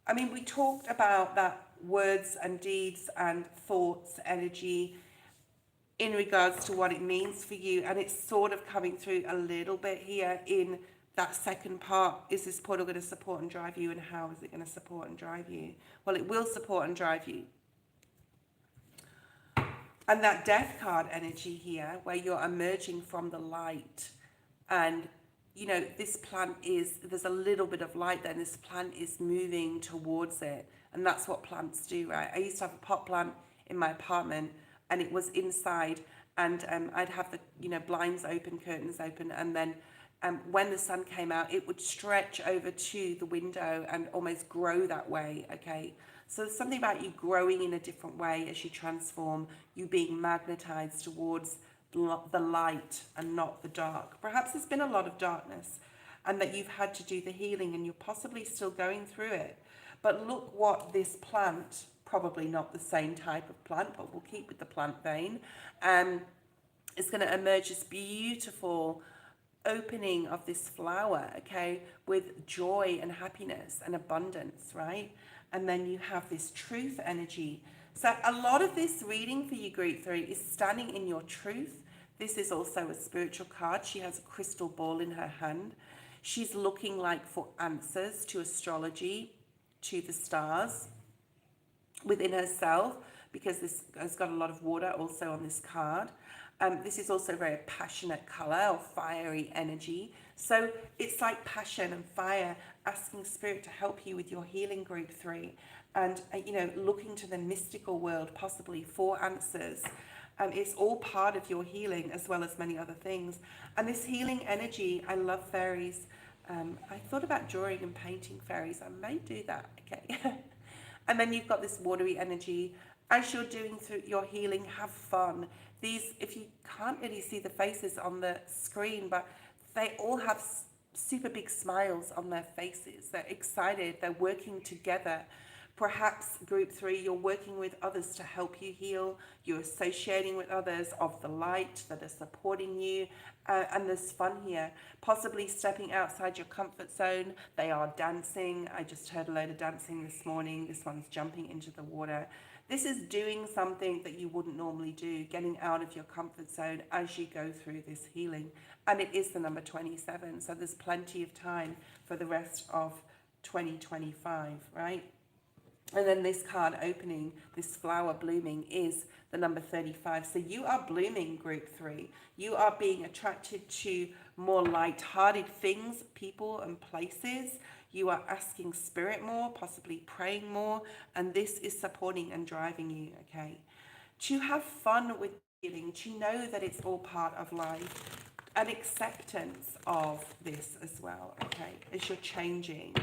I mean, we talked about that words and deeds and thoughts, energy in regards to what it means for you. And it's sort of coming through a little bit here in that second part. Is this portal going to support and drive you, and how is it going to support and drive you? Well, it will support and drive you. And that Death card energy here, where you're emerging from the light, and you know, this plant is, there's a little bit of light there, and this plant is moving towards it. And that's what plants do, right? I used to have a pot plant in my apartment, and it was inside, and I'd have the, you know, blinds open, curtains open, and then when the sun came out, it would stretch over to the window and almost grow that way, okay? So there's something about you growing in a different way as you transform, you being magnetized towards the light and not the dark. Perhaps there's been a lot of darkness and that you've had to do the healing and you're possibly still going through it. But look what this plant, probably not the same type of plant, but we'll keep with the plant vein, is going to emerge this beautiful opening of this flower, okay, with joy and happiness and abundance, right? And then you have this truth energy. So a lot of this reading for you, Group 3, is standing in your truth. This is also a spiritual card. She has a crystal ball in her hand. She's looking like for answers to astrology, to the stars within herself, because this has got a lot of water also on this card. This is also very passionate color or fiery energy. So it's like passion and fire, asking spirit to help you with your healing, Group 3. And, you know, looking to the mystical world possibly for answers. It's all part of your healing as well as many other things. And this healing energy, I love fairies. I thought about drawing and painting fairies. I may do that, okay. And then you've got this watery energy. As you're doing through your healing, have fun. These, if you can't really see the faces on the screen, but they all have super big smiles on their faces. They're excited. They're working together. Perhaps group 3, you're working with others to help you heal. You're associating with others of the light that are supporting you. And there's fun here. Possibly stepping outside your comfort zone. They are dancing. I just heard a load of dancing this morning. This one's jumping into the water. This is doing something that you wouldn't normally do, getting out of your comfort zone as you go through this healing. And it is the number 27, so there's plenty of time for the rest of 2025, right? And then this card opening, this flower blooming, is the number 35. So you are blooming, group 3. You are being attracted to more light-hearted things, people and places. You are asking spirit more, possibly praying more, and this is supporting and driving you, okay? To have fun with healing, to know that it's all part of life, an acceptance of this as well, okay, as you're changing.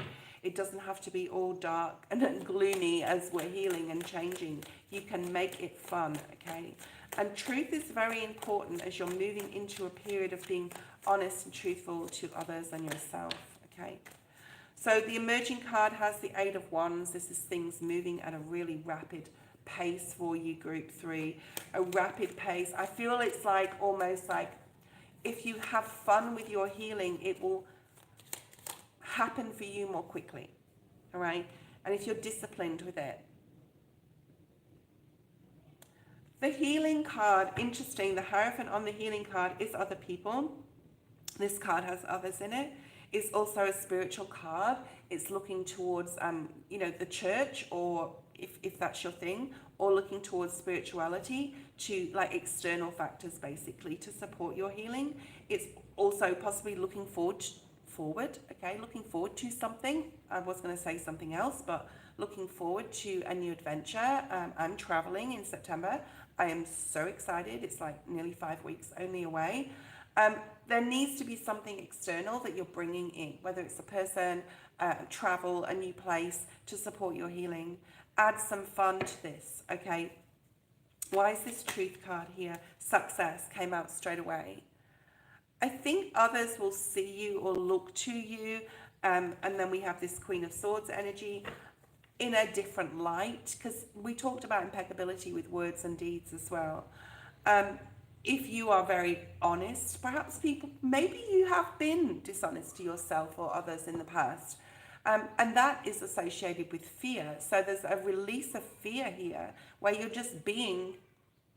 It doesn't have to be all dark and gloomy as we're healing and changing. You can make it fun, okay? And truth is very important as you're moving into a period of being honest and truthful to others and yourself, okay? So the emerging card has the 8 of Wands. This is things moving at a really rapid pace for you, group 3. A rapid pace. I feel it's like almost like if you have fun with your healing, it will happen for you more quickly, all right? And if you're disciplined with it. The healing card, interesting, the Hierophant on the healing card is other people. This card has others in it. It's also a spiritual card. It's looking towards, the church, or if that's your thing, or looking towards spirituality, to like external factors basically to support your healing. It's also possibly looking forward, looking forward to something. I was going to say something else, but looking forward to a new adventure. I'm traveling in September. I am so excited. It's like nearly 5 weeks only away. There needs to be something external that you're bringing in, whether it's a person, travel, a new place to support your healing. Add some fun to this, okay? Why is this truth card here? Success came out straight away. I think others will see you or look to you, and then we have this Queen of Swords energy in a different light, because we talked about impeccability with words and deeds as well. If you are very honest, perhaps maybe you have been dishonest to yourself or others in the past, and that is associated with fear. So there's a release of fear here, where you're just being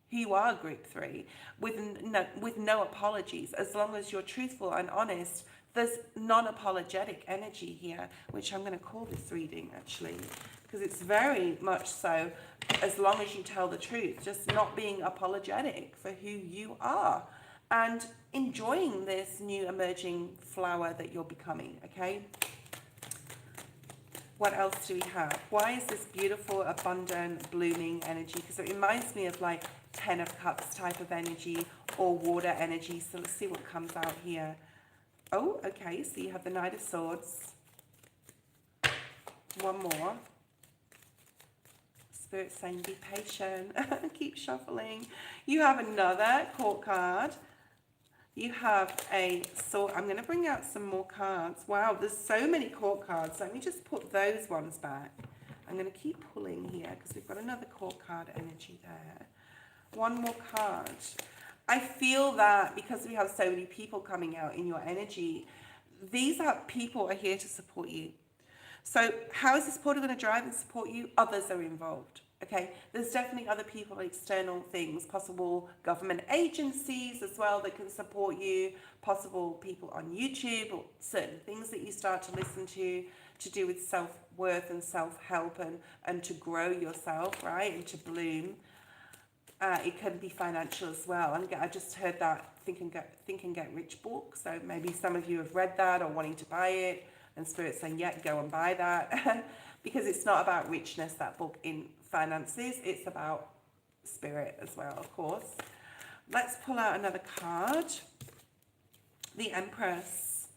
who you are, group 3, with no apologies. As long as you're truthful and honest, there's non-apologetic energy here, which I'm going to call this reading actually, because it's very much so, as long as you tell the truth, just not being apologetic for who you are and enjoying this new emerging flower that you're becoming, okay? What else do we have? Why is this beautiful, abundant, blooming energy? Because it reminds me of like 10 of Cups type of energy or water energy. So let's see what comes out here. Oh, okay, so you have the Knight of Swords. One more. Spirit saying be patient. Keep shuffling. You have another Court card. You have a sword. I'm going to bring out some more cards. Wow, there's so many Court cards. Let me just put those ones back. I'm going to keep pulling here because we've got another Court card energy there. One more card. I feel that because we have so many people coming out in your energy, these people are here to support you. So how is this portal going to drive and support you? Others are involved. Okay, there's definitely other people, external things, possible government agencies as well that can support you, possible people on YouTube or certain things that you start to listen to do with self-worth and self-help and to grow yourself, right, and to bloom. It can be financial as well. And I just heard that Think and Get Rich book, so maybe some of you have read that or wanting to buy it, and Spirit's saying, yeah, go and buy that. Because it's not about richness, that book, in finances. It's about spirit as well, of course. Let's pull out another card. The Empress.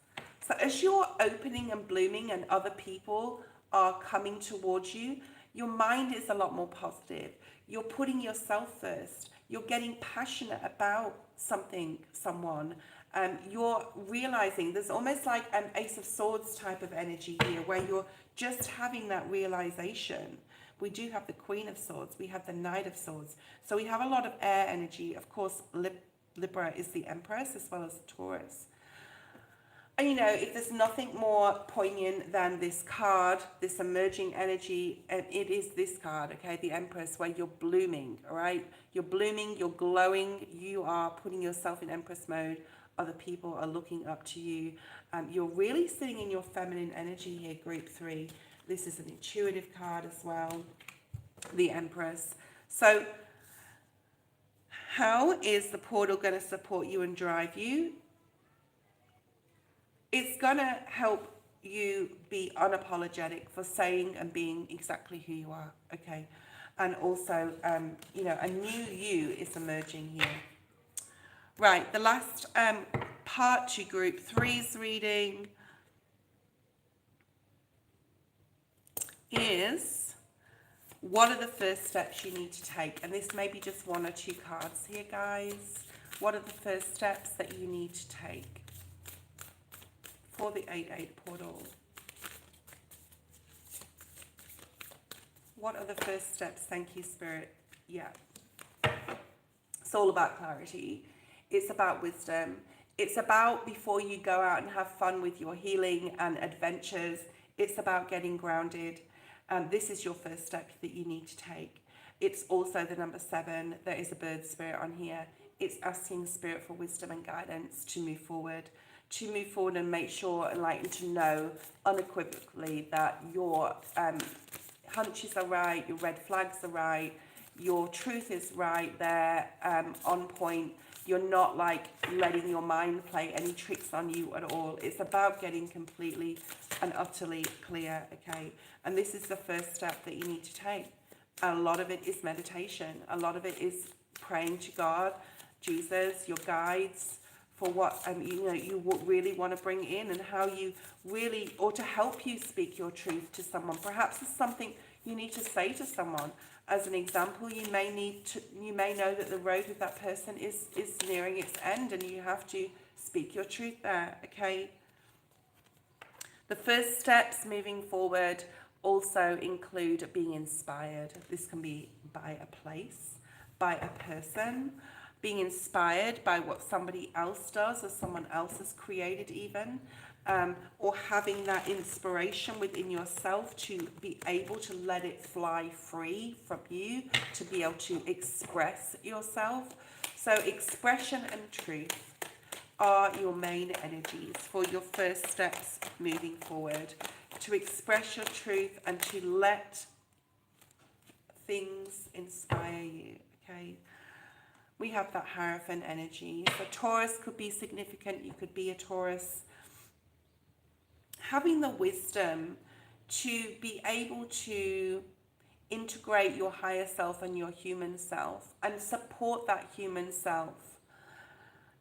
So as you're opening and blooming and other people are coming towards you, your mind is a lot more positive. You're putting yourself first. You're getting passionate about something, someone, You're realizing there's almost like an Ace of Swords type of energy here where you're just having that realization. We do have the Queen of Swords, we have the Knight of Swords. So we have a lot of air energy. Of course, Libra is the Empress as well as the Taurus. And you know, if there's nothing more poignant than this card, this emerging energy, and it is this card, okay, the Empress, where you're blooming, all right? You're blooming, you're glowing, you are putting yourself in Empress mode. Other people are looking up to you. You're really sitting in your feminine energy here, group 3. This is an intuitive card as well, the Empress. So how is the portal going to support you and drive you? It's going to help you be unapologetic for saying and being exactly who you are, okay? And also, you know, a new you is emerging here. Right, the last part to group 3's reading is, what are the first steps you need to take? And this may be just 1 or 2 cards here, guys. What are the first steps that you need to take for the 8-8 portal? What are the first steps? Thank you, Spirit. Yeah. It's all about clarity. It's about wisdom. It's about, before you go out and have fun with your healing and adventures, it's about getting grounded. This is your first step that you need to take. It's also the number 7. There is a bird spirit on here. It's asking Spirit for wisdom and guidance to move forward. To move forward and make sure, and to know unequivocally that your hunches are right, your red flags are right, your truth is right there, on point. You're not letting your mind play any tricks on you at all. It's about getting completely and utterly clear, okay? And this is the first step that you need to take. A lot of it is meditation. A lot of it is praying to God, Jesus, your guides, for what you really want to bring in, and how you really, or to help you speak your truth to someone. Perhaps it's something you need to say to someone. As an example, you may know that the road with that person is nearing its end, and you have to speak your truth there, okay? The first steps moving forward also include being inspired. This can be by a place, by a person, being inspired by what somebody else does or someone else has created even, or having that inspiration within yourself to be able to let it fly free from you, to be able to express yourself. So expression and truth are your main energies for your first steps moving forward. To express your truth and to let things inspire you, okay? We have that Hierophant energy. So Taurus could be significant. You could be a Taurus. Having the wisdom to be able to integrate your higher self and your human self and support that human self.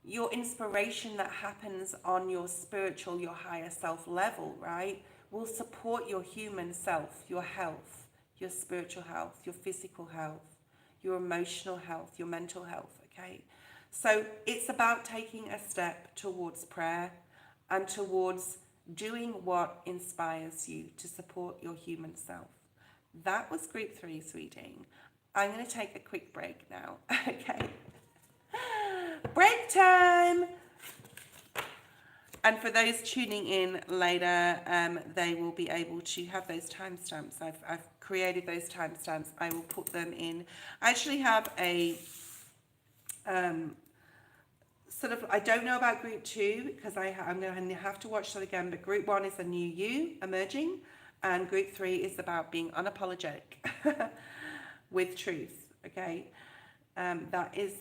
Your inspiration that happens on your spiritual, your higher self level, right, will support your human self, your health, your spiritual health, your physical health, your emotional health, your mental health, okay? So it's about taking a step towards prayer and towards doing what inspires you to support your human self. That was group 3's reading. I'm going to take a quick break now, okay? Break time! And for those tuning in later, they will be able to have those timestamps. I've created those timestamps. I will put them in. I actually have a I don't know about group 2 because I'm going to have to watch that again. But group 1 is a new you emerging, and group 3 is about being unapologetic with truth. Okay. That is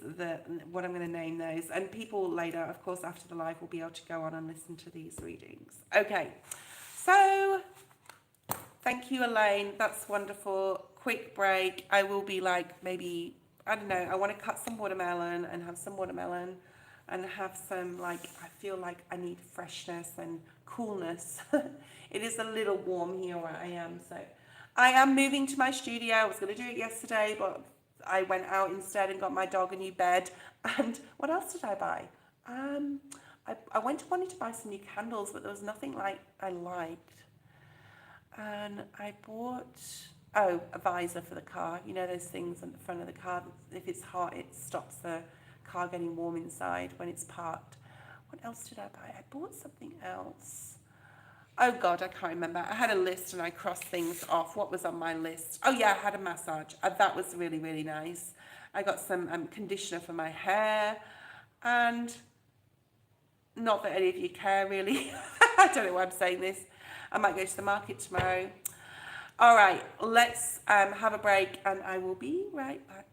what I'm going to name those. And people later, of course, after the live, will be able to go on and listen to these readings. Okay, so thank you, Elaine. That's wonderful. Quick break. I will be maybe, I don't know, I want to cut some watermelon and have some watermelon and have some, I feel like I need freshness and coolness. It is a little warm here where I am, so I am moving to my studio. I was going to do it yesterday, but I went out instead and got my dog a new bed. And what else did I buy? I wanted to buy some new candles, but there was nothing like I liked. And I bought, oh, a visor for the car. You know those things on the front of the car, if it's hot, it stops the car getting warm inside when it's parked. What else did I buy? I bought something else. Oh God, I can't remember. I had a list and I crossed things off. What was on my list? Oh yeah, I had a massage. That was really, really nice. I got some conditioner for my hair, and not that any of you care really. I don't know why I'm saying this. I might go to the market tomorrow. All right, let's have a break and I will be right back.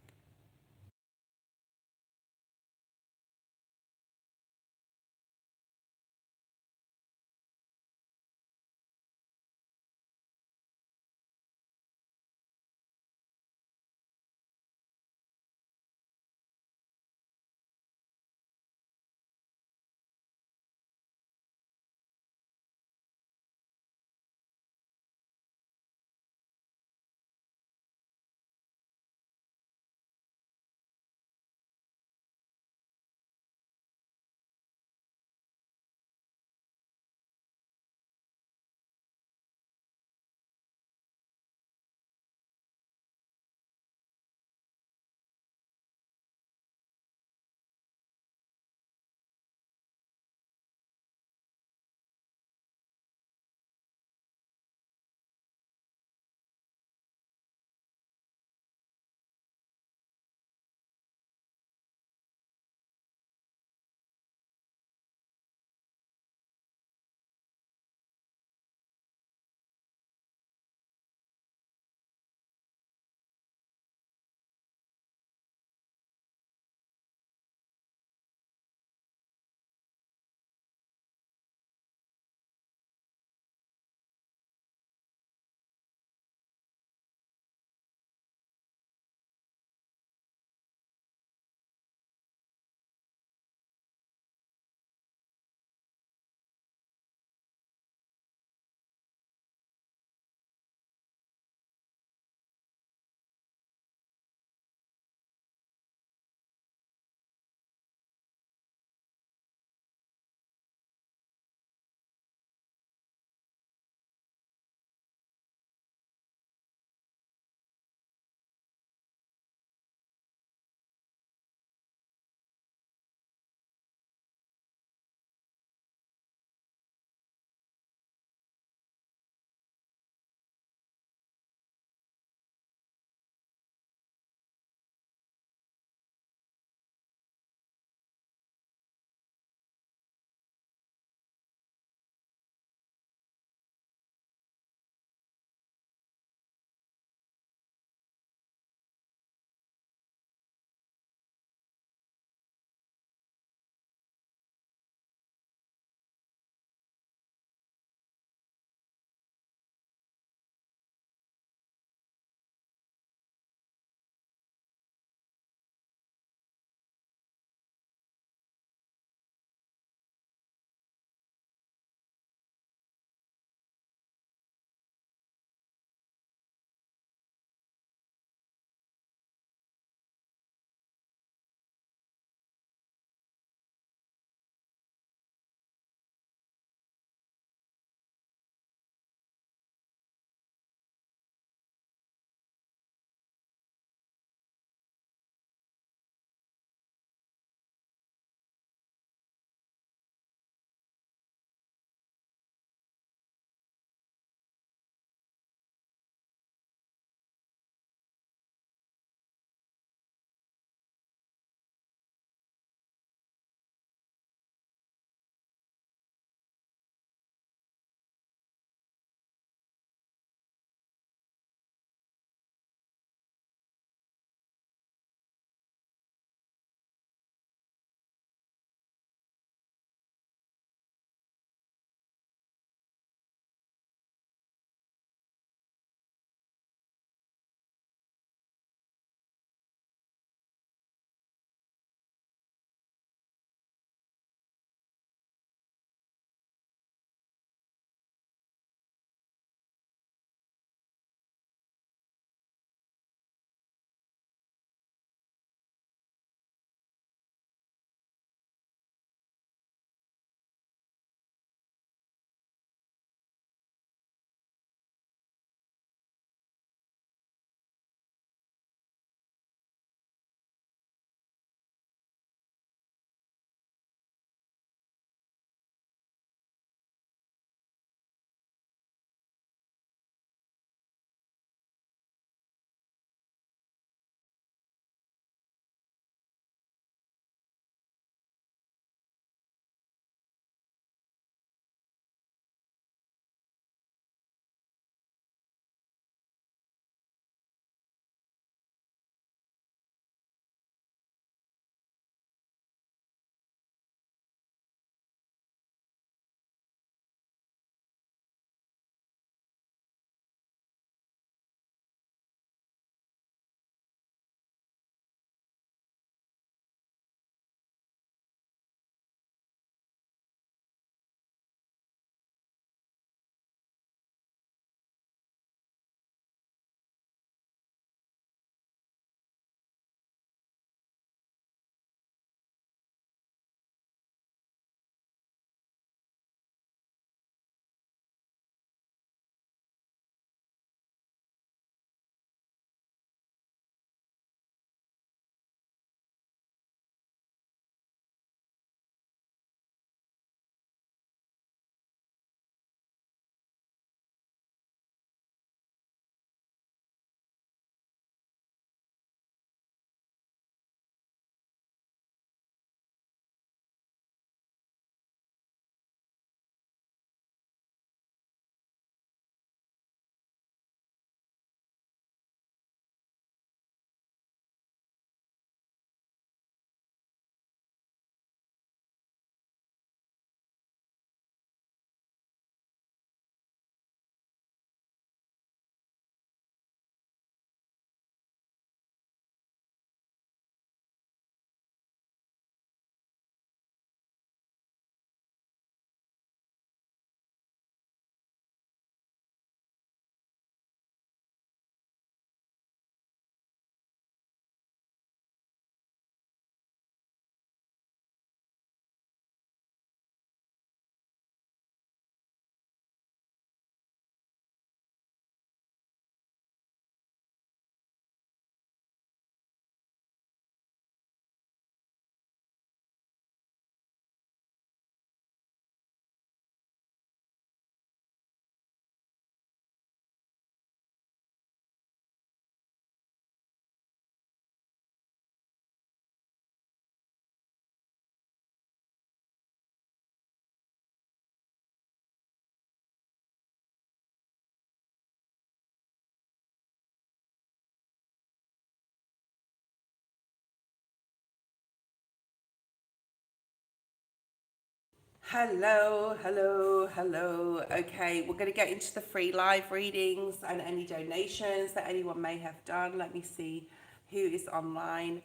Hello, hello, hello. Okay, we're going to get into the free live readings and any donations that anyone may have done. Let me see who is online.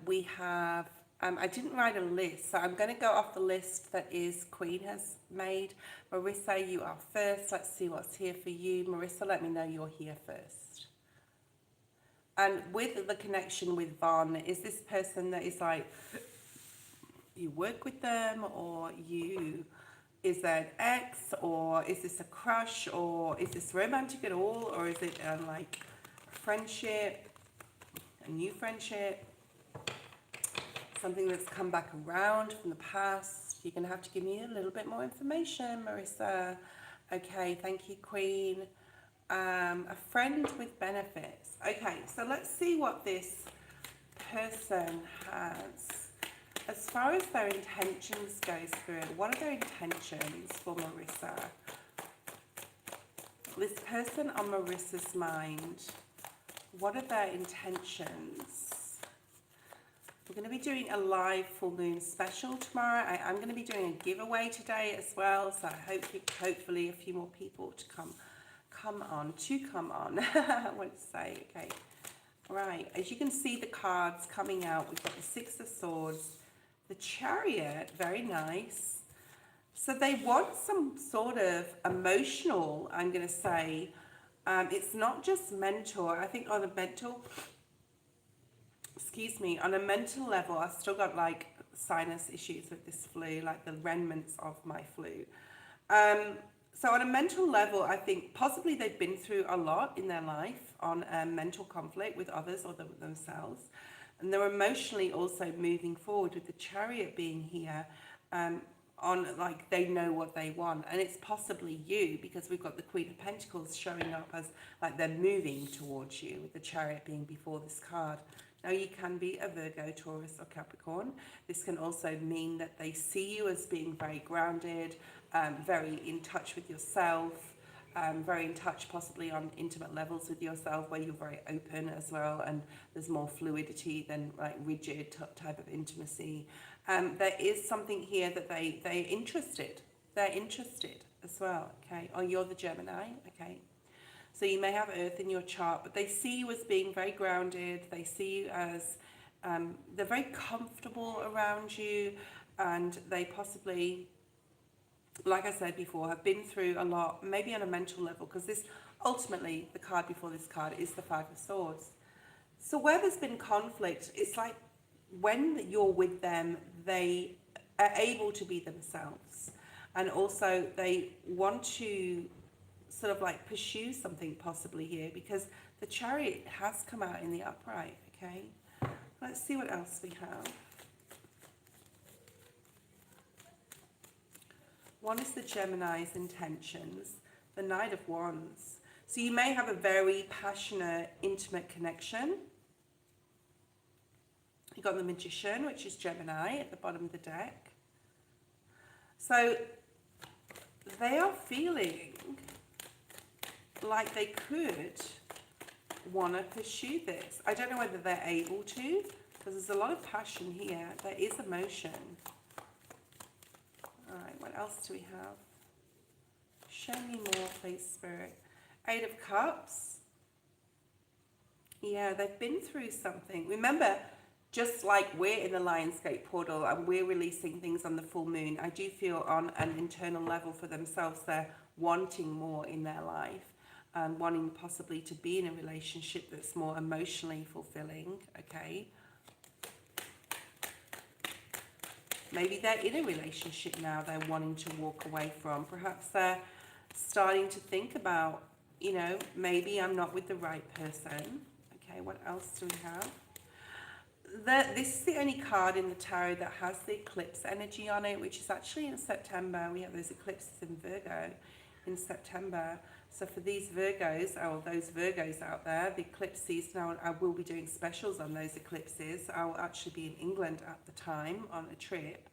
We have, I didn't write a list, so I'm going to go off the list that is Queen has made. Marissa, you are first. Let's see what's here for you. Marissa, let me know you're here first. And with the connection with Von, is this person that is like, you work with them, or you, is there an ex, or is this a crush, or is this romantic at all, or is it like friendship, a new friendship, something that's come back around from the past? You're gonna have to give me a little bit more information, Marissa. Okay, thank you, Queen. A friend with benefits. Okay, so let's see what this person has. As far as their intentions go, Spirit, what are their intentions for Marissa? This person on Marissa's mind, what are their intentions? We're going to be doing a live full moon special tomorrow. I'm going to be doing a giveaway today as well, so I hope hopefully a few more people to come on. I want to say, okay. Right, as you can see the cards coming out, we've got the Six of Swords, the Chariot, very nice. So they want some sort of emotional, I'm going to say, it's not just mental. I think on a mental, on a mental level, I've still got like sinus issues with this flu, like the remnants of my flu. So on a mental level, I think possibly they've been through a lot in their life on mental conflict with others or themselves. And they're emotionally also moving forward with the Chariot being here on like they know what they want. And it's possibly you, because we've got the Queen of Pentacles showing up as like they're moving towards you, with the Chariot being before this card. Now you can be a Virgo, Taurus or Capricorn. This can also mean that they see you as being very grounded, very in touch with yourself, very in touch possibly on intimate levels with yourself, where you're very open as well, and there's more fluidity than like rigid type of intimacy. There is something here that they're interested as well, okay? Oh, you're the Gemini, okay? So you may have Earth in your chart, but they see you as being very grounded. They see you as, they're very comfortable around you, and they possibly, like I said before, have been through a lot, maybe on a mental level, because this, ultimately, the card before this card is the Five of Swords. So where there's been conflict, it's like when you're with them, they are able to be themselves. And also they want to sort of like pursue something possibly here, because the Chariot has come out in the upright, okay? Let's see what else we have. One is the Gemini's intentions, the Knight of Wands. So you may have a very passionate, intimate connection. You've got the Magician, which is Gemini at the bottom of the deck. So they are feeling like they could want to pursue this. I don't know whether they're able to, because there's a lot of passion here. There is emotion. All right, what else do we have? Show me more, please, Spirit. Eight of Cups. Yeah, they've been through something. Remember, just like we're in the Lionsgate portal and we're releasing things on the full moon, I do feel on an internal level for themselves, they're wanting more in their life and wanting possibly to be in a relationship that's more emotionally fulfilling, okay? Maybe they're in a relationship now they're wanting to walk away from. Perhaps they're starting to think about, you know, maybe I'm not with the right person. Okay, what else do we have? This is the only card in the tarot that has the eclipse energy on it, which is actually in September. We have those eclipses in Virgo in September. So for these Virgos, or those Virgos out there, the eclipse season, now I will be doing specials on those eclipses. I will actually be in England at the time on a trip.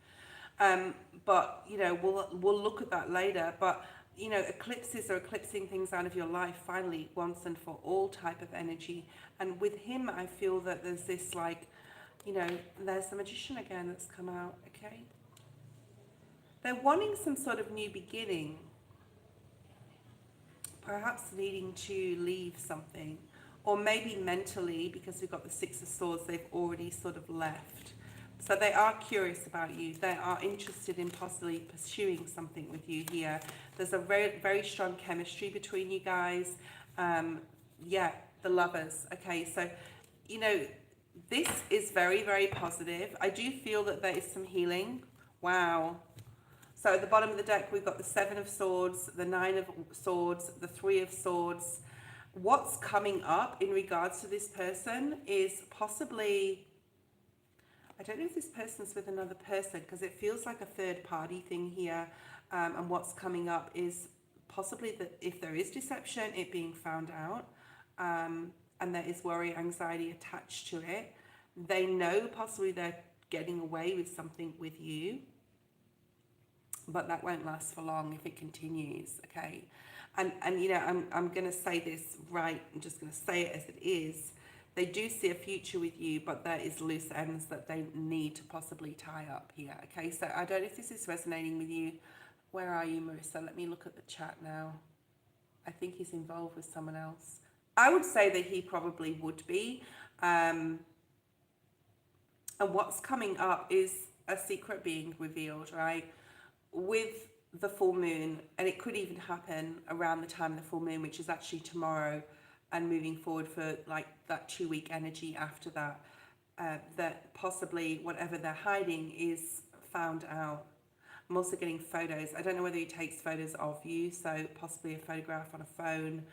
But, you know, we'll look at that later. But, you know, eclipses are eclipsing things out of your life finally, once and for all type of energy. And with him, I feel that there's this like, you know, there's the Magician again that's come out, okay? They're wanting some sort of new beginning, perhaps needing to leave something, or maybe mentally, because we've got the Six of Swords, they've already sort of left. So they are curious about you. They are interested in possibly pursuing something with you here. There's a very, very strong chemistry between you guys. Yeah, the Lovers. Okay, so, you know, this is very, very positive. I do feel that there is some healing. Wow. So at the bottom of the deck, we've got the Seven of Swords, the Nine of Swords, the Three of Swords. What's coming up in regards to this person is possibly, I don't know if this person's with another person, because it feels like a third party thing here. And what's coming up is possibly that if there is deception, it being found out. And there is worry, anxiety attached to it. They know possibly they're getting away with something with you, but that won't last for long if it continues, okay? And you know, I'm going to say this right, I'm just going to say it as it is. They do see a future with you, but there is loose ends that they need to possibly tie up here, okay? So I don't know if this is resonating with you. Where are you, Marissa? Let me look at the chat now. I think he's involved with someone else. I would say that he probably would be. And what's coming up is a secret being revealed, right? With the full moon, and it could even happen around the time of the full moon, which is actually tomorrow, and moving forward for like that 2-week energy after that, that possibly whatever they're hiding is found out. I'm also getting photos. I don't know whether he takes photos of you, so possibly a photograph on a phone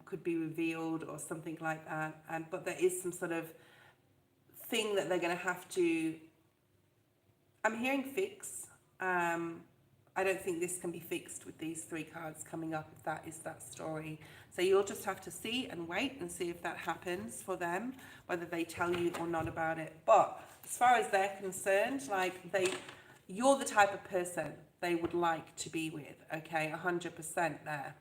could be revealed or something like that. But there is some sort of thing that they're going to have to, I'm hearing fix. I don't think this can be fixed with these 3 cards coming up, if that is that story. So you'll just have to see and wait and see if that happens for them, whether they tell you or not about it. But as far as they're concerned, like you're the type of person they would like to be with, okay, 100% there.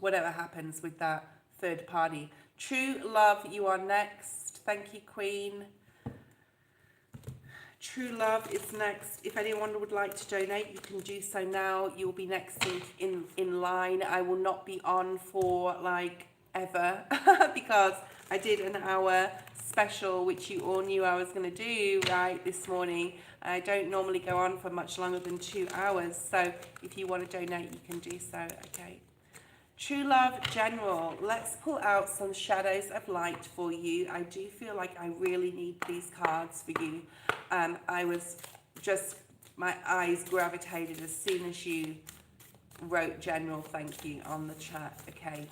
Whatever happens with that third party. True Love, you are next. Thank you, Queen. True Love is next. If anyone would like to donate, you can do so now. You'll be next in line. I will not be on for like ever because I did an hour special, which you all knew I was going to do right this morning. I don't normally go on for much longer than 2 hours. So if you want to donate, you can do so. Okay. True Love General, let's pull out some shadows of light for you. I do feel like I really need these cards for you. I was just, my eyes gravitated as soon as you wrote General, thank you, on the chat. Okay.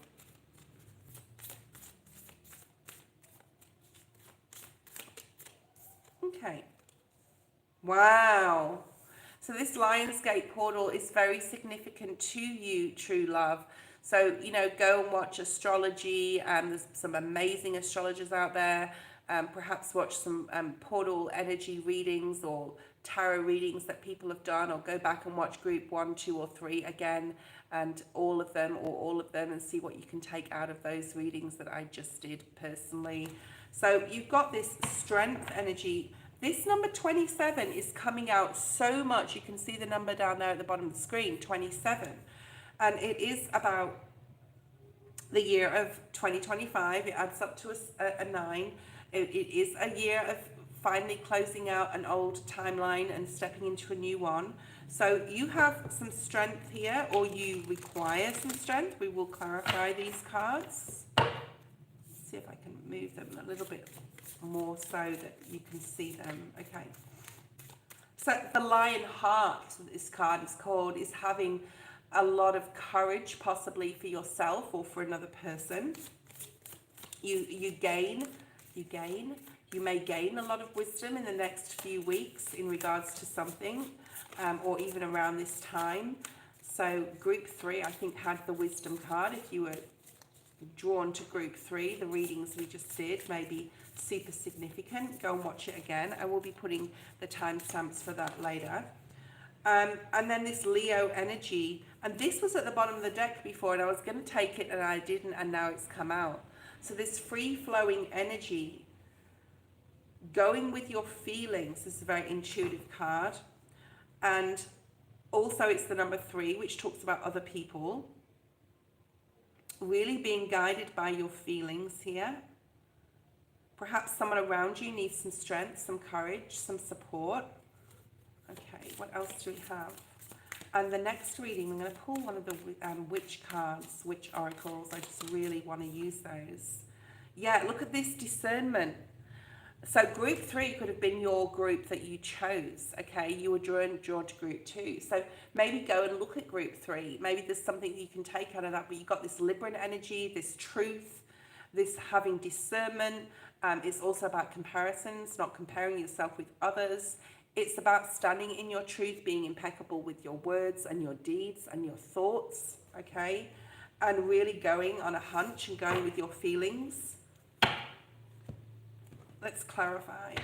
Okay. Wow. So this Lionsgate portal is very significant to you, True Love. So, you know, go and watch astrology. There's some amazing astrologers out there. Perhaps watch some portal energy readings or tarot readings that people have done, or go back and watch group 1, 2, or 3 again, and all of them, and see what you can take out of those readings that I just did personally. So you've got this strength energy. This number 27 is coming out so much. You can see the number down there at the bottom of the screen, 27. And it is about the year of 2025. It adds up to a 9. It is a year of finally closing out an old timeline and stepping into a new one. So you have some strength here, or you require some strength. We will clarify these cards. Let's see if I can move them a little bit more so that you can see them. Okay. So the Lion Heart, this card is called, is having a lot of courage, possibly for yourself or for another person. You may gain a lot of wisdom in the next few weeks in regards to something, or even around this time. So group 3, I think, had the wisdom card. If you were drawn to group 3, the readings we just did may be super significant. Go and watch it again. I will be putting the timestamps for that later. And then this Leo energy, and this was at the bottom of the deck before, and I was going to take it and I didn't, and now it's come out. So this free-flowing energy, going with your feelings. This is a very intuitive card. And also it's the number 3, which talks about other people. Really being guided by your feelings here. Perhaps someone around you needs some strength, some courage, some support. Okay, what else do we have? And the next reading, I'm going to pull one of the witch cards, witch oracles. I just really want to use those. Yeah, look at this discernment. So group 3 could have been your group that you chose, okay? You were drawn to group 2. So maybe go and look at group 3. Maybe there's something you can take out of that, but you've got this Libran energy, this truth, this having discernment. It's also about comparisons, not comparing yourself with others. It's about standing in your truth, being impeccable with your words and your deeds and your thoughts, okay? And really going on a hunch and going with your feelings. Let's clarify.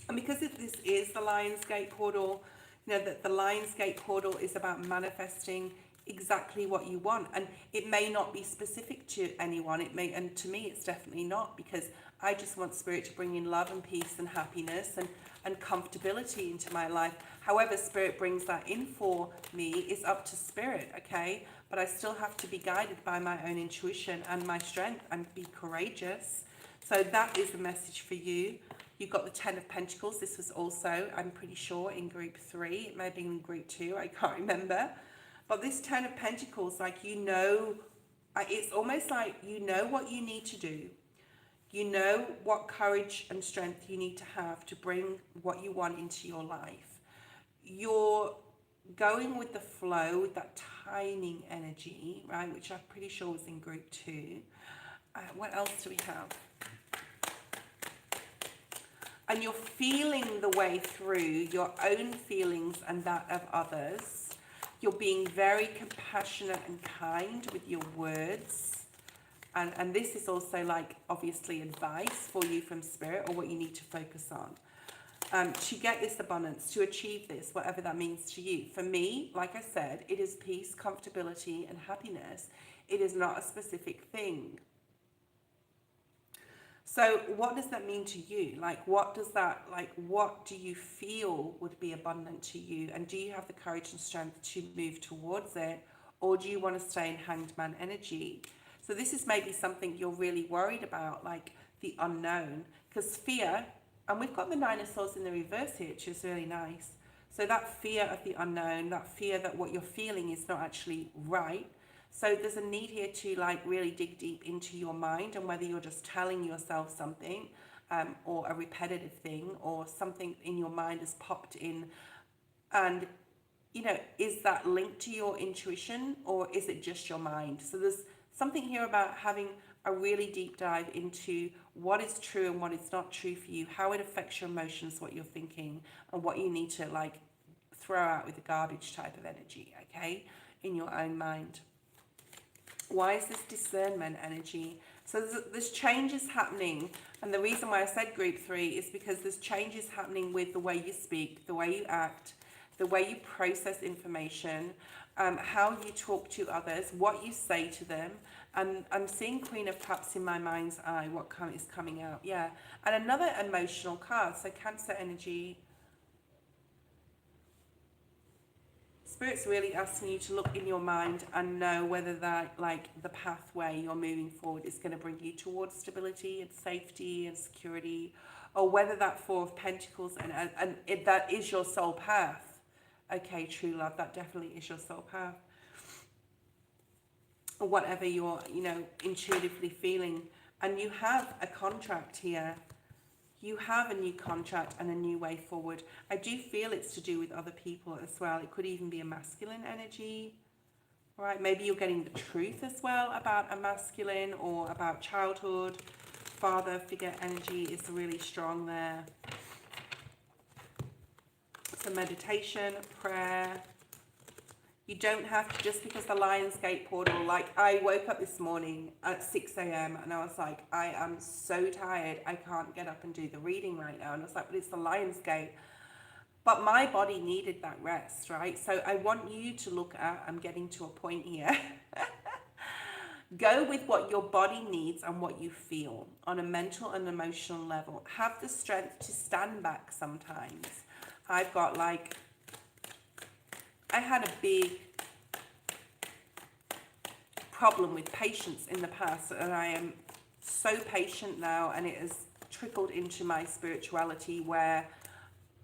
And because this is the Lionsgate portal, you know that the Lionsgate portal is about manifesting exactly what you want. And it may not be specific to anyone. It may, and to me, it's definitely not, because I just want Spirit to bring in love and peace and happiness and comfortability into my life. However Spirit brings that in for me is up to Spirit, okay? But I still have to be guided by my own intuition and my strength and be courageous. So that is the message for you. You've got the 10 of Pentacles. This was also, I'm pretty sure, in group 3. It may have been in group 2. I can't remember. But this 10 of Pentacles, like, you know, it's almost like you know what you need to do. You know what courage and strength you need to have to bring what you want into your life. You're going with the flow, with that timing energy, right, which I'm pretty sure was in group 2. What else do we have? And you're feeling the way through your own feelings and that of others. You're being very compassionate and kind with your words. And this is also, like, obviously advice for you from Spirit, or what you need to focus on. To get this abundance, to achieve this, whatever that means to you. For me, like I said, it is peace, comfortability, and happiness. It is not a specific thing. So what does that mean to you? Like, what do you feel would be abundant to you? And do you have the courage and strength to move towards it? Or do you want to stay in Hanged Man energy? So this is maybe something you're really worried about, like the unknown. Because fear, and we've got the 9 of Swords in the reverse here, which is really nice. So that fear of the unknown, that fear that what you're feeling is not actually right. So there's a need here to, like, really dig deep into your mind, and whether you're just telling yourself something or a repetitive thing, or something in your mind has popped in. And, you know, is that linked to your intuition, or is it just your mind? So there's something here about having a really deep dive into what is true and what is not true for you, how it affects your emotions, what you're thinking, and what you need to, like, throw out with the garbage type of energy, okay, in your own mind. Why is this discernment energy? So there's changes happening, and the reason why I said group 3 is because there's changes happening with the way you speak, the way you act, the way you process information, how you talk to others, what you say to them. And I'm seeing Queen of Cups in my mind's eye, what is coming out, yeah. And another emotional card, so Cancer energy. Spirit's really asking you to look in your mind and know whether that, like, the pathway you're moving forward is going to bring you towards stability and safety and security, or whether that 4 of Pentacles that is your soul path. Okay, true love, that definitely is your soul path. Or whatever you're, you know, intuitively feeling. And you have a contract here. You have a new contract and a new way forward. I do feel it's to do with other people as well. It could even be a masculine energy, right? Maybe you're getting the truth as well about a masculine, or about childhood. Father figure energy is really strong there. So meditation, prayer. You don't have to, just because the Lionsgate portal, like, I woke up this morning at 6 a.m. and I was like, I am so tired. I can't get up and do the reading right now. And I was like, but it's the Lionsgate. But my body needed that rest, right? So I want you to look at, I'm getting to a point here. Go with what your body needs and what you feel on a mental and emotional level. Have the strength to stand back sometimes. I've got like, I had a big problem with patience in the past, and I am so patient now, and it has trickled into my spirituality where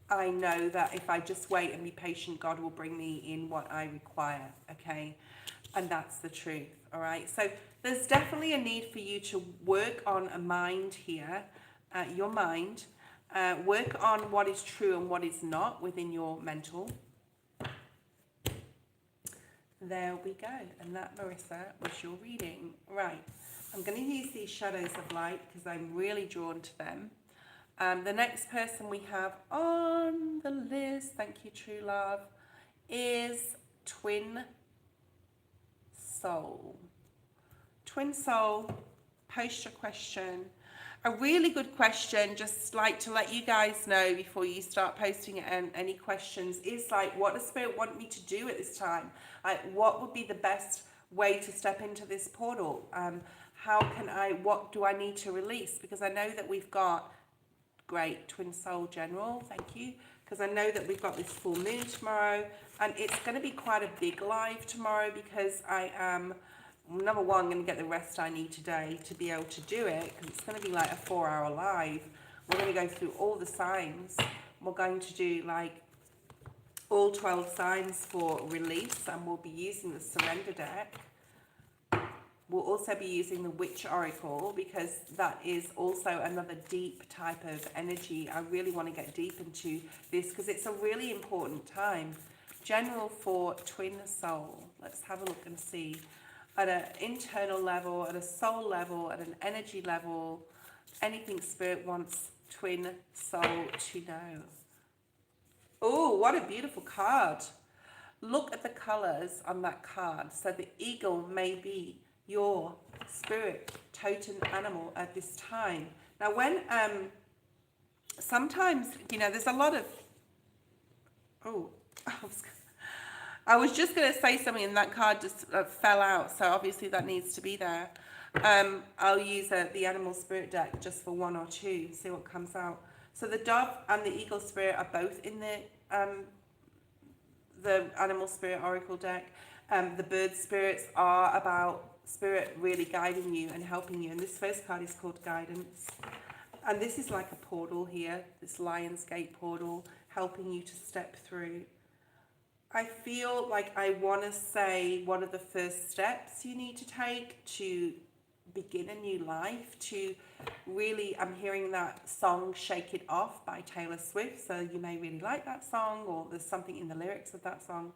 I know that if I just wait and be patient, God will bring me in what I require, okay? And that's the truth, all right? So there's definitely a need for you to work on a mind here, your mind, work on what is true and what is not within your mental. There we go. And that, Marissa, was your reading. Right. I'm going to use these shadows of light because I'm really drawn to them. The next person we have on the list, thank you, True Love, is Twin Soul. Twin Soul, post your question. A really good question, just like to let you guys know before you start posting any questions, is like, what does Spirit want me to do at this time? Like, what would be the best way to step into this portal? What do I need to release? Because I know that we've got, great, Twin Soul General, thank you. Because I know that we've got this full moon tomorrow, and it's going to be quite a big live tomorrow because I am, number one, going to get the rest I need today to be able to do it, because it's going to be like a 4-hour live. We're going to go through all the signs. We're going to do like all 12 signs for release, and we'll be using the Surrender deck. We'll also be using the Witch Oracle because that is also another deep type of energy. I really want to get deep into this because it's a really important time. General for Twin Soul. Let's have a look and see. At an internal level, at a soul level, at an energy level, anything Spirit wants Twin Soul to know. Oh, what a beautiful card. Look at the colors on that card. So the eagle may be your spirit totem animal at this time. Now when, sometimes, you know, there's a lot of, I was just going to say something and that card just fell out, so obviously that needs to be there. I'll use the animal spirit deck just for one or two, see what comes out. So the dove and the eagle spirit are both in the animal spirit oracle deck. The bird spirits are about Spirit really guiding you and helping you. And this first card is called Guidance. And this is like a portal here, this Lion's Gate portal, helping you to step through. I feel like I want to say one of the first steps you need to take to begin a new life, to really, I'm hearing that song Shake It Off by Taylor Swift, so you may really like that song, or there's something in the lyrics of that song.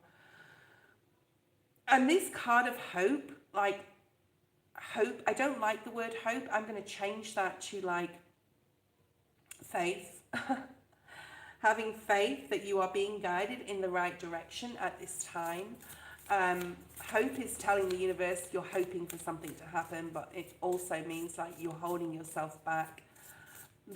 And this card of hope, like hope, I don't like the word hope, I'm going to change that to like faith. Having faith that you are being guided in the right direction at this time. Hope is telling the universe you're hoping for something to happen, but it also means like you're holding yourself back.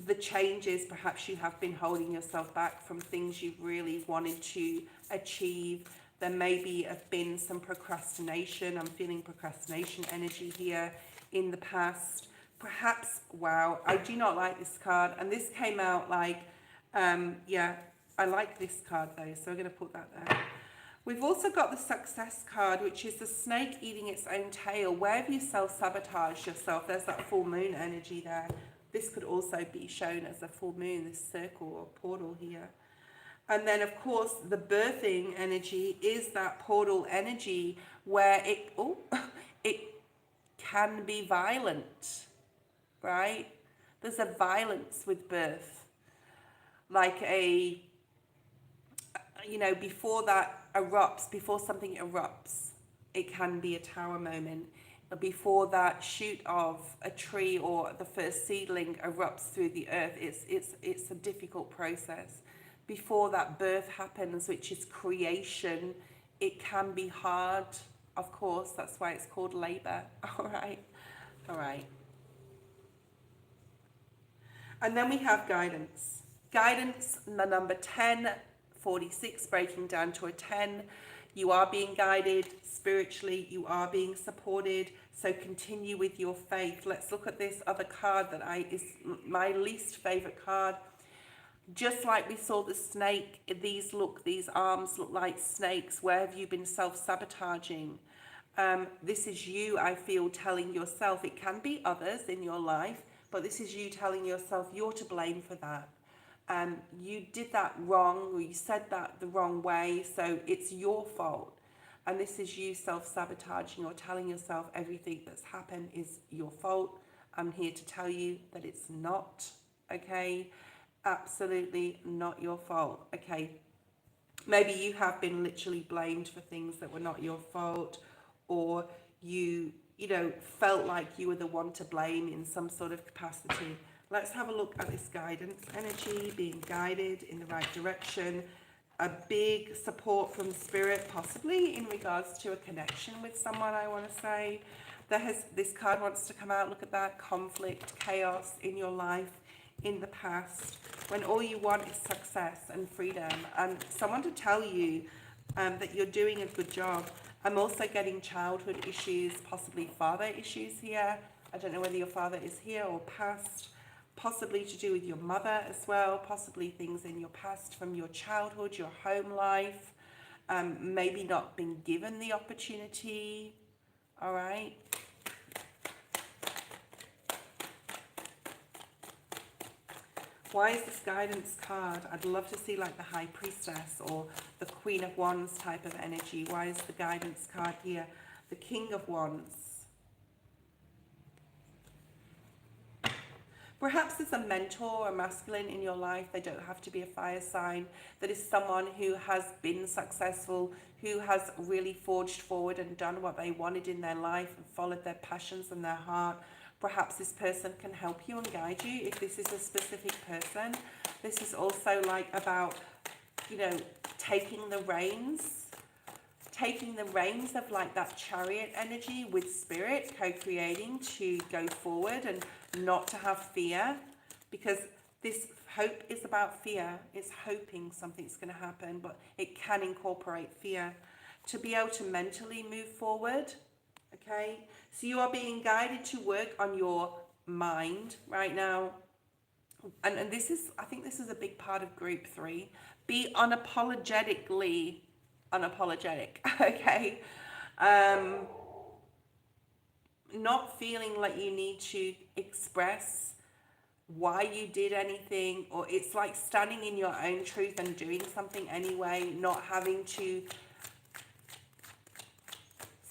The changes, perhaps you have been holding yourself back from things you've really wanted to achieve. There maybe have been some procrastination. I'm feeling procrastination energy here in the past. Perhaps, wow, I do not like this card. And this came out like, yeah, I like this card though, so we're going to put that there. We've also got the Success card, which is the snake eating its own tail. Where have you self-sabotaged yourself? There's that full moon energy there. This could also be shown as a full moon, this circle or portal here. And then, of course, the birthing energy is that portal energy where it can be violent, right? There's a violence with birth. Like before that erupts, before something erupts, it can be a tower moment. Before that shoot of a tree or the first seedling erupts through the earth, it's a difficult process. Before that birth happens, which is creation, it can be hard, of course, that's why it's called labor. All right. And then we have guidance. Guidance, the number 10, 46, breaking down to a 10. You are being guided spiritually. You are being supported. So continue with your faith. Let's look at this other card that is my least favorite card. Just like we saw the snake, these arms look like snakes. Where have you been self-sabotaging? This is you, I feel, telling yourself. It can be others in your life, but this is you telling yourself you're to blame for that. You did that wrong, or you said that the wrong way, so it's your fault. And this is you self-sabotaging or telling yourself everything that's happened is your fault. I'm here to tell you that it's not, okay? Absolutely not your fault, okay? Maybe you have been literally blamed for things that were not your fault, or you felt like you were the one to blame in some sort of capacity. Let's have a look at this guidance energy, being guided in the right direction. A big support from spirit, possibly in regards to a connection with someone, I want to say. This card wants to come out. Look at that. Conflict, chaos in your life in the past, when all you want is success and freedom, and someone to tell you that you're doing a good job. I'm also getting childhood issues, possibly father issues here. I don't know whether your father is here or past. Possibly to do with your mother as well, possibly things in your past from your childhood, your home life, maybe not been given the opportunity, all right? Why is this guidance card? I'd love to see like the High Priestess or the Queen of Wands type of energy. Why is the guidance card here? The King of Wands. Perhaps there's a mentor, a masculine in your life. They don't have to be a fire sign. That is someone who has been successful, who has really forged forward and done what they wanted in their life and followed their passions and their heart. Perhaps this person can help you and guide you if this is a specific person. This is also like about, taking the reins of like that chariot energy with spirit, co-creating to go forward and not to have fear, because this hope is about fear. It's hoping something's going to happen, but it can incorporate fear to be able to mentally move forward. Okay, so you are being guided to work on your mind right now, and I think this is a big part of group 3. Be unapologetically unapologetic. Okay, not feeling like you need to express why you did anything, or it's like standing in your own truth and doing something anyway, not having to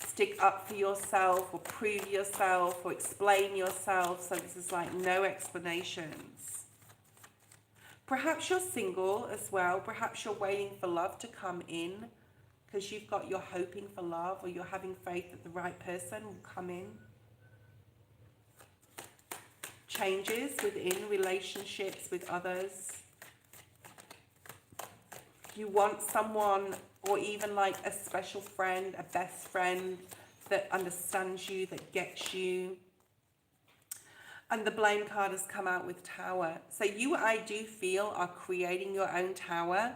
stick up for yourself or prove yourself or explain yourself. So this is like no explanations. Perhaps you're single as well. Perhaps you're waiting for love to come in, because you're hoping for love, or you're having faith that the right person will come in. Changes within relationships with others. You want someone, or even like a special friend, a best friend that understands you, that gets you. And the blame card has come out with Tower. So you, I do feel, are creating your own tower.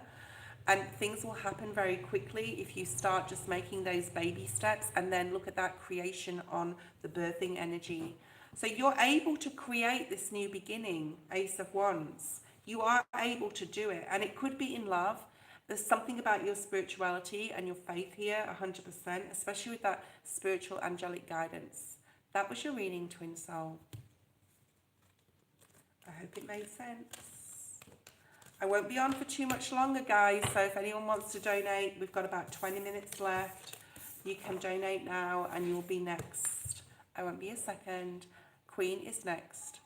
And things will happen very quickly if you start just making those baby steps, and then look at that creation on the birthing energy. So you're able to create this new beginning, Ace of Wands. You are able to do it, and it could be in love. There's something about your spirituality and your faith here, 100%, especially with that spiritual angelic guidance. That was your reading, Twin Soul. I hope it made sense. I won't be on for too much longer, guys, so if anyone wants to donate, we've got about 20 minutes left. You can donate now and you'll be next. I won't be a second. Queen is next.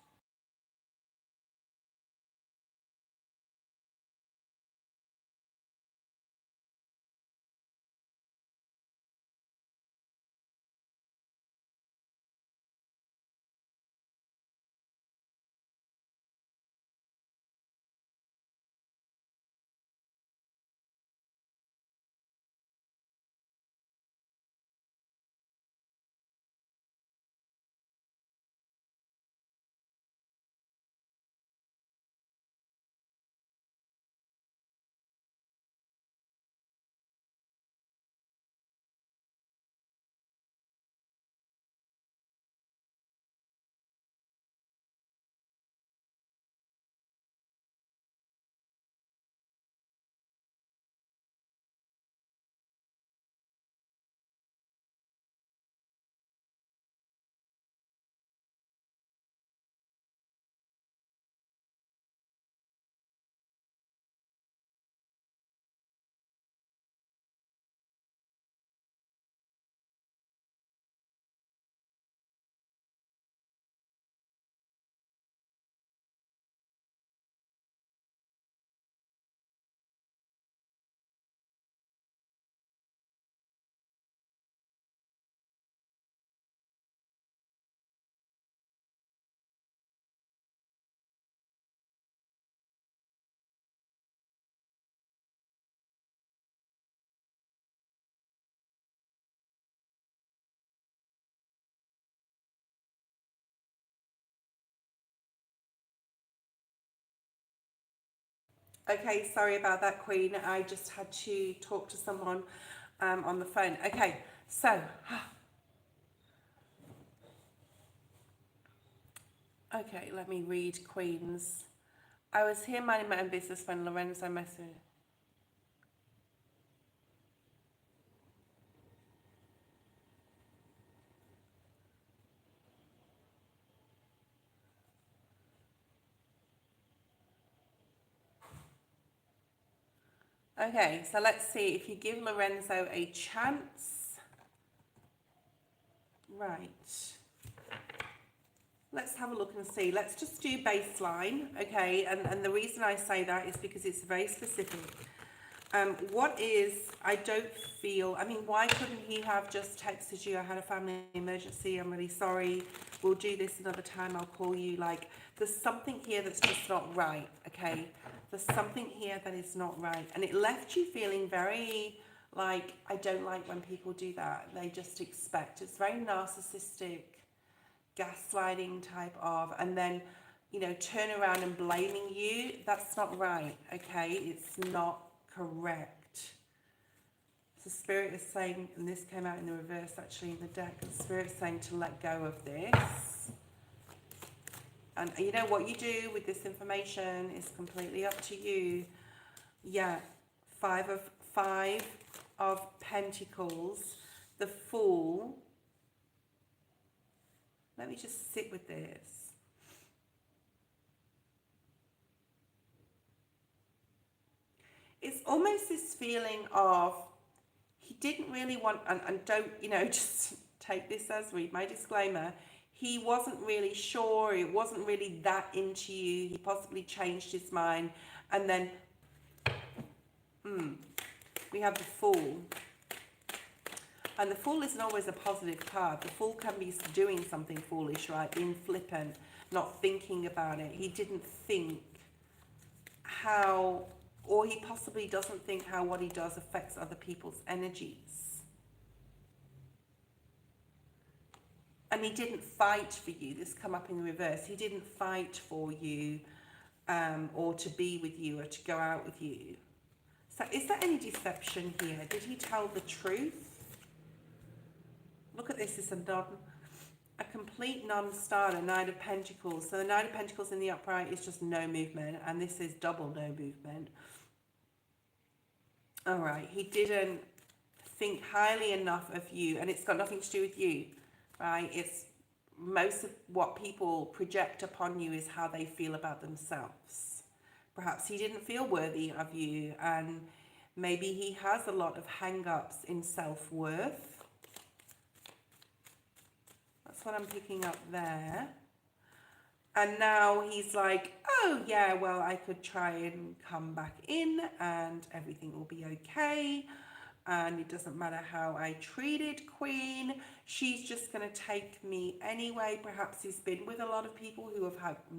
Okay, sorry about that, Queen. I just had to talk to someone on the phone. Okay, so, okay, let me read Queen's. I was here minding my own business when Lorenzo messaged. Okay, so let's see if you give Lorenzo a chance. Right. Let's have a look and see. Let's just do baseline, okay? And the reason I say that is because it's very specific. What is, I don't feel, I mean, why couldn't he have just texted you, I had a family emergency, I'm really sorry, we'll do this another time, I'll call you. Like, there's something here that's just not right, okay? There's something here that is not right. And it left you feeling very, like, I don't like when people do that. They just expect. It's very narcissistic, gaslighting type of, and then, you know, turn around and blaming you. That's not right, okay? It's not correct. So Spirit is saying, and this came out in the reverse actually in the deck, the Spirit is saying to let go of this. And you know what you do with this information is completely up to you. Yeah, five of Pentacles, the Fool. Let me just sit with this. It's almost this feeling of he didn't really want, and don't, you know, just take this as, read my disclaimer, he wasn't really sure, it wasn't really that into you, he possibly changed his mind, and then we have the Fool. And the Fool isn't always a positive card. The Fool can be doing something foolish, right? Being flippant, not thinking about it. He didn't think how, or he possibly doesn't think how what he does affects other people's energies. And he didn't fight for you. This come up in reverse. He didn't fight for you, or to be with you, or to go out with you. So is there any deception here? Did he tell the truth? Look at this, it's a complete non-starter, Knight of Pentacles. So the Knight of Pentacles in the upright is just no movement, and this is double no movement. All right, he didn't think highly enough of you, and it's got nothing to do with you, right? It's most of what people project upon you is how they feel about themselves. Perhaps he didn't feel worthy of you, and maybe he has a lot of hang-ups in self-worth. That's what I'm picking up there. And now he's like, oh yeah, well, I could try and come back in and everything will be okay. And it doesn't matter how I treated Queen. She's just going to take me anyway. Perhaps he's been with a lot of people who have had